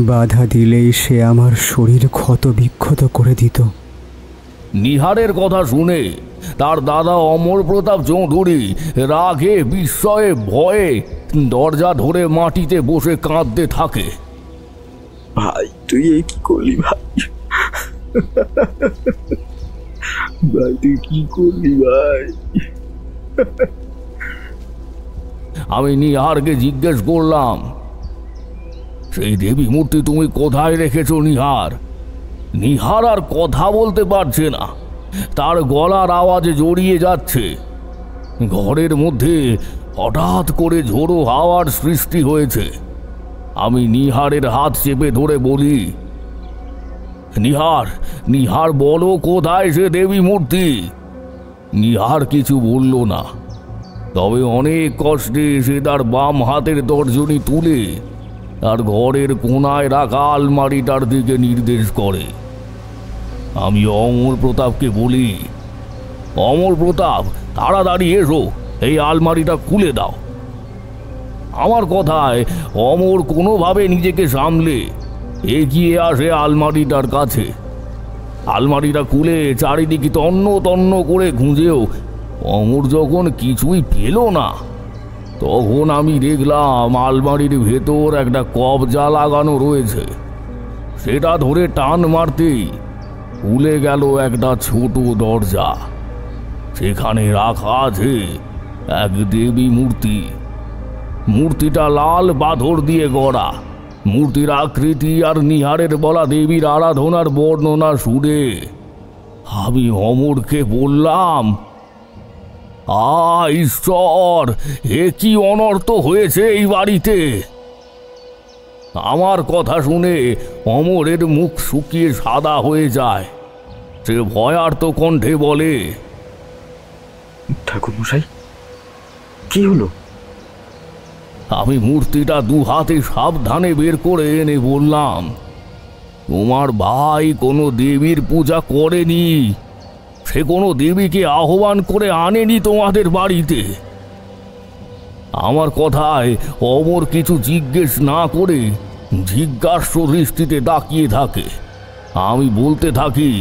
বাধা দিলেই সে আমার শরীর ক্ষত বিক্ষত করে দিত। নিহারের কথা শুনে তার দাদা অমর প্রতাপ চৌধুরী রাগে বিস্ময়ে ভয়ে দরজা ধরে মাটিতে বসে কাঁদতে থাকে। ভাই তুই এই কি করলি ভাই? ভাই তুই কি করলি ভাই? আমি নিহারকে জিজ্ঞেস করলাম, সেই দেবী মূর্তি তুমি কোথায় রেখেছো নিহার? নিহার আর কথা বলতে পারছে না, তার গলার আওয়াজে জড়িয়ে যাচ্ছে। ঘরের মধ্যে হঠাৎ করে ঝোড়ো হাওয়ার সৃষ্টি হয়েছে। আমি নিহারের হাত চেপে ধরে বলি, নিহার, নিহার বলো কোথায় সে দেবী মূর্তি? নিহার কিছু বলল না, তবে অনেক কষ্টে সে তার বাম হাতের তর্জনী তুলে তার ঘরের কোনায় রাখা আলমারিটার দিকে নির্দেশ করে। আমি অমর প্রতাপকে বলি, অমর প্রতাপ তাড়াতাড়ি এসো, এই আলমারিটা খুলে দাও। আমার কথায় অমর কোনোভাবে নিজেকে সামলে এগিয়ে আসে আলমারিটার কাছে। আলমারিটা খুলে চারিদিকে তন্ন তন্ন করে খুঁজেও অমর যখন কিছুই পেল না, তখন আমি দেখলাম আলমারির ভেতর একটা কবজা লাগানো রয়েছে। সেটা ধরে টান মারতেই খুলে গেল একটা ছোট দরজা। সেখানে রাখা আছে এক দেবী মূর্তি। মূর্তিটা লাল পাথর দিয়ে গড়া। মূর্তির আকৃতি আর নিহারের বলা দেবীর আরাধনার বর্ণনা শুনে আমি অমরকে বললাম, ঈশ্বর, এ কি অনর্থ হয়েছে এই বাড়িতে। আমার কথা শুনে অমরের মুখ শুকিয়ে সাদা হয়ে যায়। সে ভয়ার্ত কণ্ঠে বলে, ঠাকুরমশাই, কি হলো? আমি মূর্তিটা দু হাতে সাবধানে বের করে এনে বললাম, তোমার ভাই কোনো দেবীর পূজা করেনি। সে কোনো দেবীকে আহ্বান করে আনেনি তোমাদের বাড়িতে। আমার কথায় অমর কিছু জিজ্ঞেস না করে জিজ্ঞাস্য দৃষ্টিতে তাকিয়ে থাকে। আমি বলতে থাকি,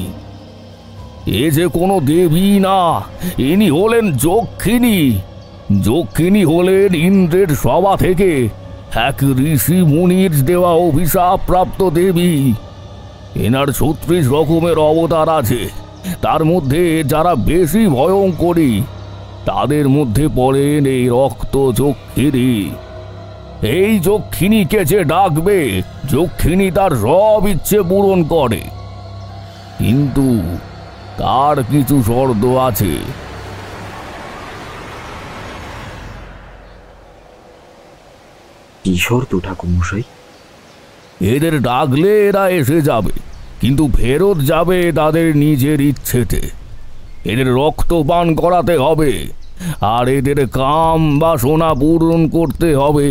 এ যে কোনো দেবী না, ইনি হলেন যক্ষিণী। যক্ষিণী হলেন ইন্দ্রের সভা থেকে এক ঋষি মুনির দেওয়া অভিশাপ প্রাপ্ত দেবী। এনার 36 রকমের অবতার আছে। তার মধ্যে যারা বেশি ভয়ঙ্করী তাদের মধ্যে পড়েন এই রক্ত যক্ষিণী। এই যক্ষিণীকে যে ডাকবে, যক্ষিণী তার সব ইচ্ছে পূরণ করে, কিন্তু তার কিছু শর্ত আছে। কি শর্ত ঠাকুরমশাই? এদের ডাকলে এরা এসে যাবে, কিন্তু ফেরত যাবে তাদের নিজের ইচ্ছেতে। এদের রক্ত পান করাতে হবে, আর এদের কাম বাসনা পূরণ করতে হবে।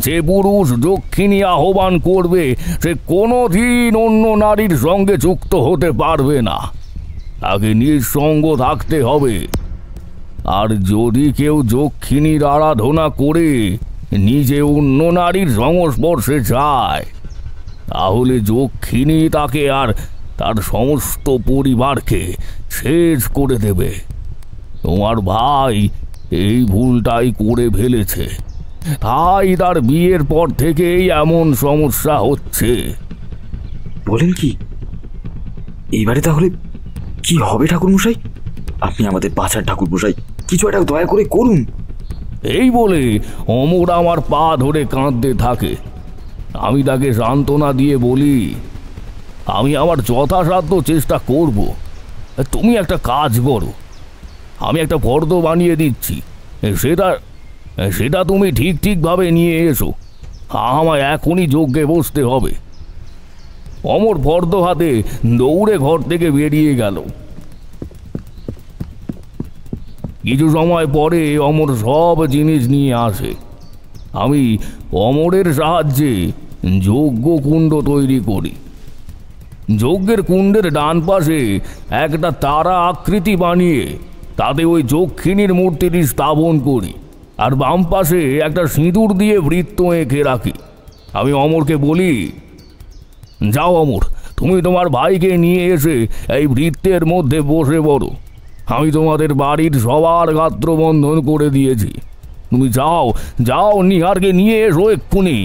যে পুরুষ যক্ষিণী আহ্বান করবে সে কোনোদিন অন্য নারীর সঙ্গে যুক্ত হতে পারবে না। তাকে নিঃসঙ্গ থাকতে হবে। আর যদি কেউ যক্ষিণীর আরাধনা করে নিজে অন্য নারীর সংস্পর্শে যায়, তাহলে যক্ষিণী তাকে আর তার সমস্ত পরিবারকে শেষ করে দেবে। তোমার ভাই এই ভুলটাই করে ফেলেছে, তাই তার বিয়ের পর থেকেই এমন সমস্যা হচ্ছে। বলেন কি? এইবারে তাহলে কি হবে ঠাকুরমশাই? আপনি আমাদের বাঁচান ঠাকুরমশাই, কিছু একটা দয়া করে করুন। এই বলে অমর আমার পা ধরে কাঁদতে থাকে। আমি তাকে সান্ত্বনা দিয়ে বলি, আমি আমার যথাসাধ্য চেষ্টা করব। তুমি একটা কাজ করো, আমি একটা ফর্দ বানিয়ে দিচ্ছি, সেটা তুমি ঠিকভাবে নিয়ে এসো। আমায় এখনই যজ্ঞে বসতে হবে। অমর ফর্দ হাতে দৌড়ে ঘর থেকে বেরিয়ে গেল। কিছু সময় পরে অমর সব জিনিস নিয়ে আসে। আমি অমরের সাহায্যে যজ্ঞ কুণ্ড তৈরি করি। যজ্ঞের কুণ্ডের ডান পাশে একটা তারা আকৃতি বানিয়ে তাতে ওই যক্ষিণীর মূর্তিটি স্থাপন করি, আর বাম পাশে একটা সিঁদুর দিয়ে বৃত্ত এঁকে রাখি। আমি অমরকে বলি, যাও অমর, তুমি তোমার ভাইকে নিয়ে এসে এই বৃত্তের মধ্যে বসে পড়ো। আমি তোমাদের বাড়ির সবার গাত্র বন্ধন করে দিয়েছি। তুমি যাও যাও, নিহারকে নিয়ে এসো এক্ষুনি।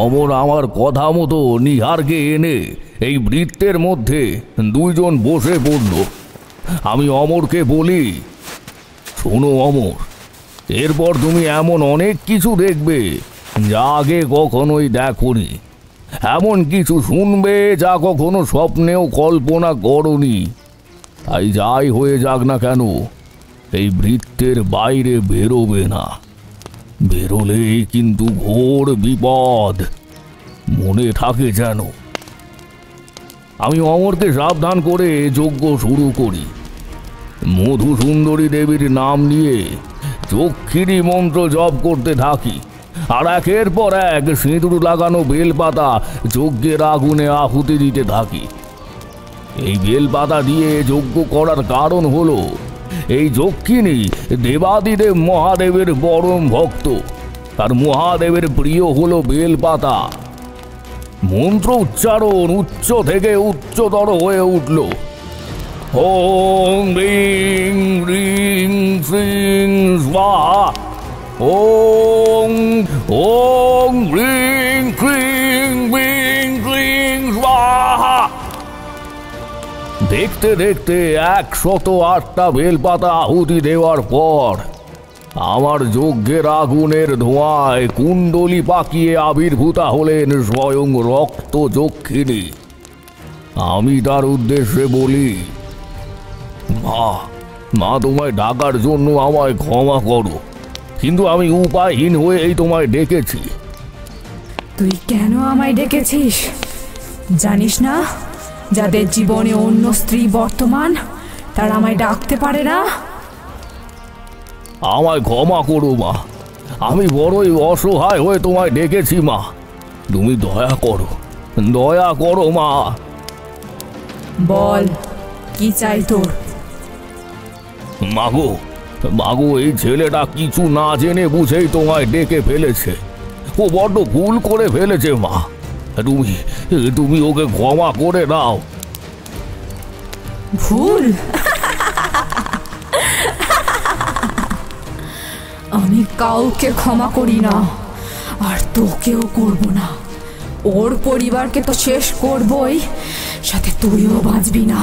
অমর আমার কথা মতো নিহারকে এনে এই বৃত্তের মধ্যে দুইজন বসে পড়ল। আমি অমরকে বলি, শোনো অমর, এরপর তুমি এমন অনেক কিছু দেখবে যা আগে কখনোই দেখোনি। এমন কিছু শুনবে যা কখনো স্বপ্নেও কল্পনা করনি। তাই যাই হয়ে যাক না কেন, এই বৃত্তের বাইরে বেরোবে না। বেরোলেই কিন্তু ঘোর বিপদ, মনে থাকে যেন। আমি অমরকে সাবধান করে যজ্ঞ শুরু করি। মধু সুন্দরী দেবীর নাম নিয়ে যক্ষিণী মন্ত্র জপ করতে থাকি, আর একের পর এক সিঁদুর লাগানো বেলপাতা যজ্ঞের আগুনে আহুতি দিতে থাকি। এই বেলপাতা দিয়ে যজ্ঞ করার কারণ হলো, এই যক্ষিণী দেবাদিদেব মহাদেবের পরম ভক্ত, আর মহাদেবের প্রিয় হলো বেলপাতা। মন্ত্র উচ্চারণ উচ্চ থেকে উচ্চতর হয়ে উঠল। ওম হ্রিং হ্রিং শ্রিং স্বাহা, ওম ওম হ্রিং হ্রিং হ্রিং হ্রিং স্বাহা। দেখতে দেখতে দেখতে 108টা বেলপাতা আহুতি দেওয়ার পর আমার যজ্ঞের আগুনের ধোঁয়ায় কুণ্ডলি পাকিয়ে আবির্ভূতা হলেন স্বয়ং রক্ত যক্ষিণী। আমি তার উদ্দেশ্যে বলি, মা মা তোমায় ডাকার জন্য আমায় ক্ষমা করো, কিন্তু আমি উপায়হীন হয়েই তোমায় ডেকেছি। তুই কেন আমায় ডেকেছিস জানিস না? যাদের জীবনে অন্য স্ত্রী বর্তমান তারা আমায় ডাকতে পারে না। আমায় ক্ষমা করো মা, আমি বড়ই অসহায় হয়ে তোমায় ডেকেছি মা, তুমি দয়া করো মা। বল কি চাই তোর? মাগো এই ছেলেটা কিছু না জেনে বুঝেই তোমায় ডেকে ফেলেছে, ও বড্ড ভুল করে ফেলেছে মা, তুমি ওকে ক্ষমা করে দাও। ভুল? আমি কাউকে ক্ষমা করি না, আর তোকেও করব না। ওর পরিবারকে তো শেষ করবই, সাথে তুইও বাঁচবি না।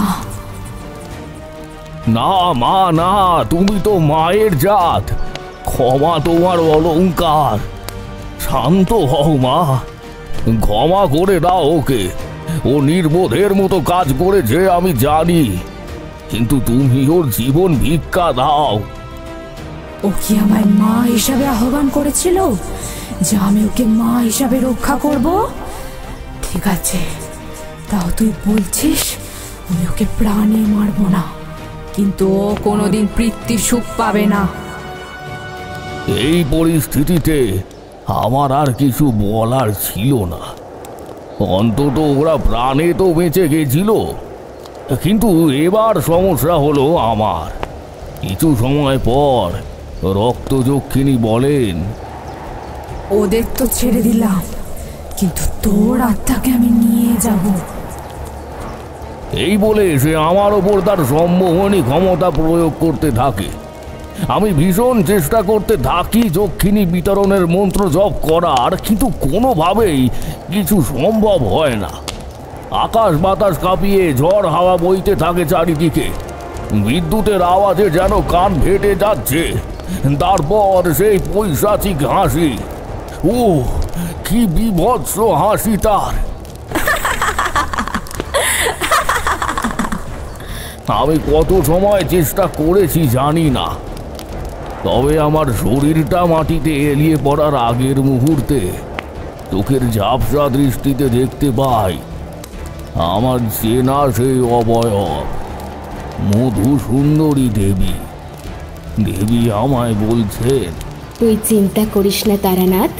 না মা না, তুমি তো মায়ের জাত, ক্ষমা তোমার অলংকার। শান্ত হও মা, ক্ষমা করে দাও ওকে, ও নির্বোধের মতো কাজ করেছে আমি জানি, কিন্তু তুমি ওর জীবন ভিক্ষা দাও। ও কি আমায় মা হিসাবে আহ্বান করেছিল যে আমি ওকে মা হিসাবে রক্ষা করব? ঠিক আছে, তাও তুই বলছিস আমি ওকে প্রাণে মারব না, কিন্তু ও কোনোদিন তৃপ্তির সুখ পাবে না। এই পরিস্থিতিতে আমার আর কিছু বলার ছিল না। অন্তত ওরা প্রাণে তো বেঁচে গেছিল, কিন্তু এবার সমস্যা হলো আমার। কিছু সময় পর রক্ত যক্ষিণী বলেন, ওদের তো ছেড়ে দিলাম, কিন্তু তোর আত্মাকে আমি নিয়ে যাব। এই বলে সে আমার ওপর তার সম্মোহনী ক্ষমতা প্রয়োগ করতে থাকে। আমি ভীষণ চেষ্টা করতে থাকি যক্ষিণী বিতরণের মন্ত্র জপ করার, কিন্তু কোনোভাবেই কিছু সম্ভব হয় না। আকাশ বাতাস কাঁপিয়ে ঝড় হাওয়া বইতে থাকে চারিদিকে, বিদ্যুতের আওয়াজে যেন কান ফেটে যাচ্ছে। তারপর সেই পৈশাচিক হাসি, ও কি বিভৎস হাসি তার! আমি কত সময় চেষ্টা করেছি জানি না, তবে আমার শরীরটা মাটিতে এলিয়ে পড়ার আগের মুহূর্তে চোখের ঝাপসা দৃষ্টিতে দেখতে পাই আমার চেনা সেই অবয়ব, মধু সুন্দরী দেবী। দেবী আমায় বলছেন, তুই চিন্তা করিস না তারানাথ,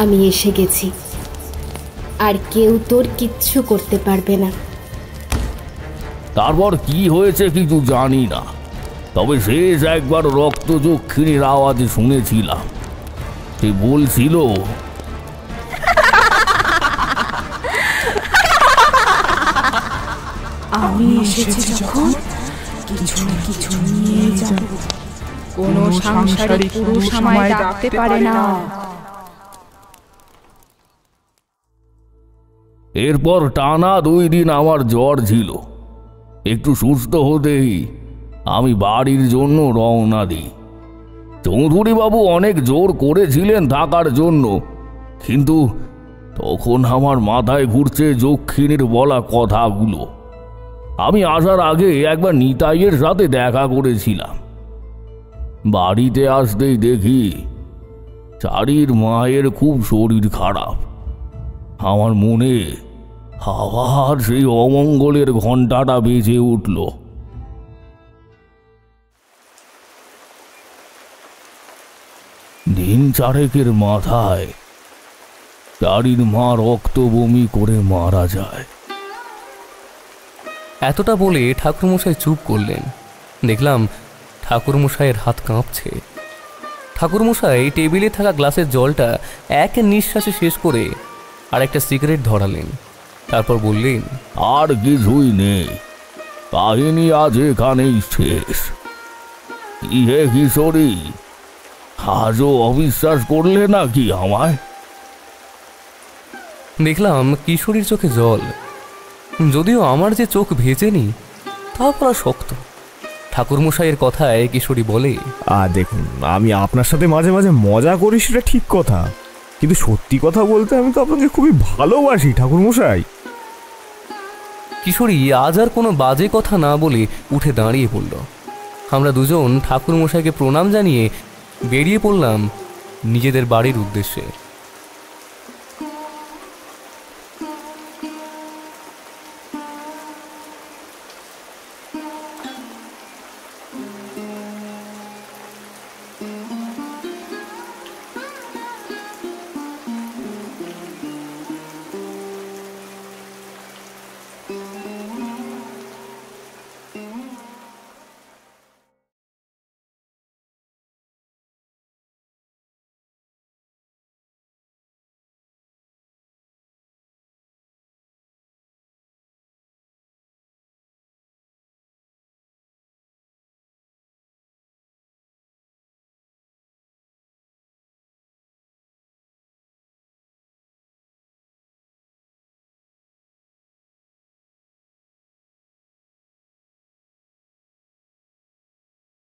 আমি এসে গেছি, আর কেউ তোর কিচ্ছু করতে পারবে না। তারপর কি হয়েছে কিছু জানি না, তবে শেষ একবার রক্ত যক্ষিণীর আওয়াজ শুনেছিলাম। সে বলছিল, আমি এসেছি যখন কিছু না কিছু নিয়ে যাব, কোনো সাংসারিক পুরুষ আমায় ডাকতে পারে না। এরপর টানা 2 দিন আমার জ্বর ছিল। একটু সুস্থ হতেই আমি বাড়ির জন্য রওনা দিই। চৌধুরীবাবু অনেক জোর করেছিলেন থাকার জন্য, কিন্তু তখন আমার মাথায় ঘুরছে যক্ষিণীর বলা কথাগুলো। আমি আসার আগে একবার নিতাইয়ের সাথে দেখা করেছিলাম। বাড়িতে আসতেই দেখি চারির মায়ের খুব শরীর খারাপ। আমার মনে আবার সেই অমঙ্গলের ঘণ্টাটা বেজে উঠল। দিন 4 মাথায় চারির মা রক্ত বমি করে মারা যায়। এতটা বলে ঠাকুরমশাই চুপ করলেন। দেখলাম ঠাকুরমশাইয়ের হাত কাঁপছে। ঠাকুরমশাই টেবিলে থাকা গ্লাসের জলটা এক নিঃশ্বাসে শেষ করে আর একটা সিগারেট ধরালেন। তারপর বললেন, আর কিছুই নেই, কাহিনী আজ এখানেই শেষ। কি হে কিশোরী, আজও অবিশ্বাস করলে নাকি আমায়? দেখলাম কিশোরীর চোখে জল। যদিও আমার যে চোখ ভেজেনি তা বলা শক্ত। ঠাকুরমশাইয়ের কথায় কিশোরী বলে, দেখুন, আমি আপনার সাথে মাঝে মাঝে মজা করি সেটা ঠিক কথা, কিন্তু সত্যি কথা বলতে আমি তো আপনাকে খুবই ভালোবাসি ঠাকুরমশাই। কিশোরী আজ আর কোনো বাজে কথা না বলে উঠে দাঁড়িয়ে পড়ল। আমরা দুজন ঠাকুরমশাইকে প্রণাম জানিয়ে বেরিয়ে পড়লাম নিজেদের বাড়ির উদ্দেশ্যে।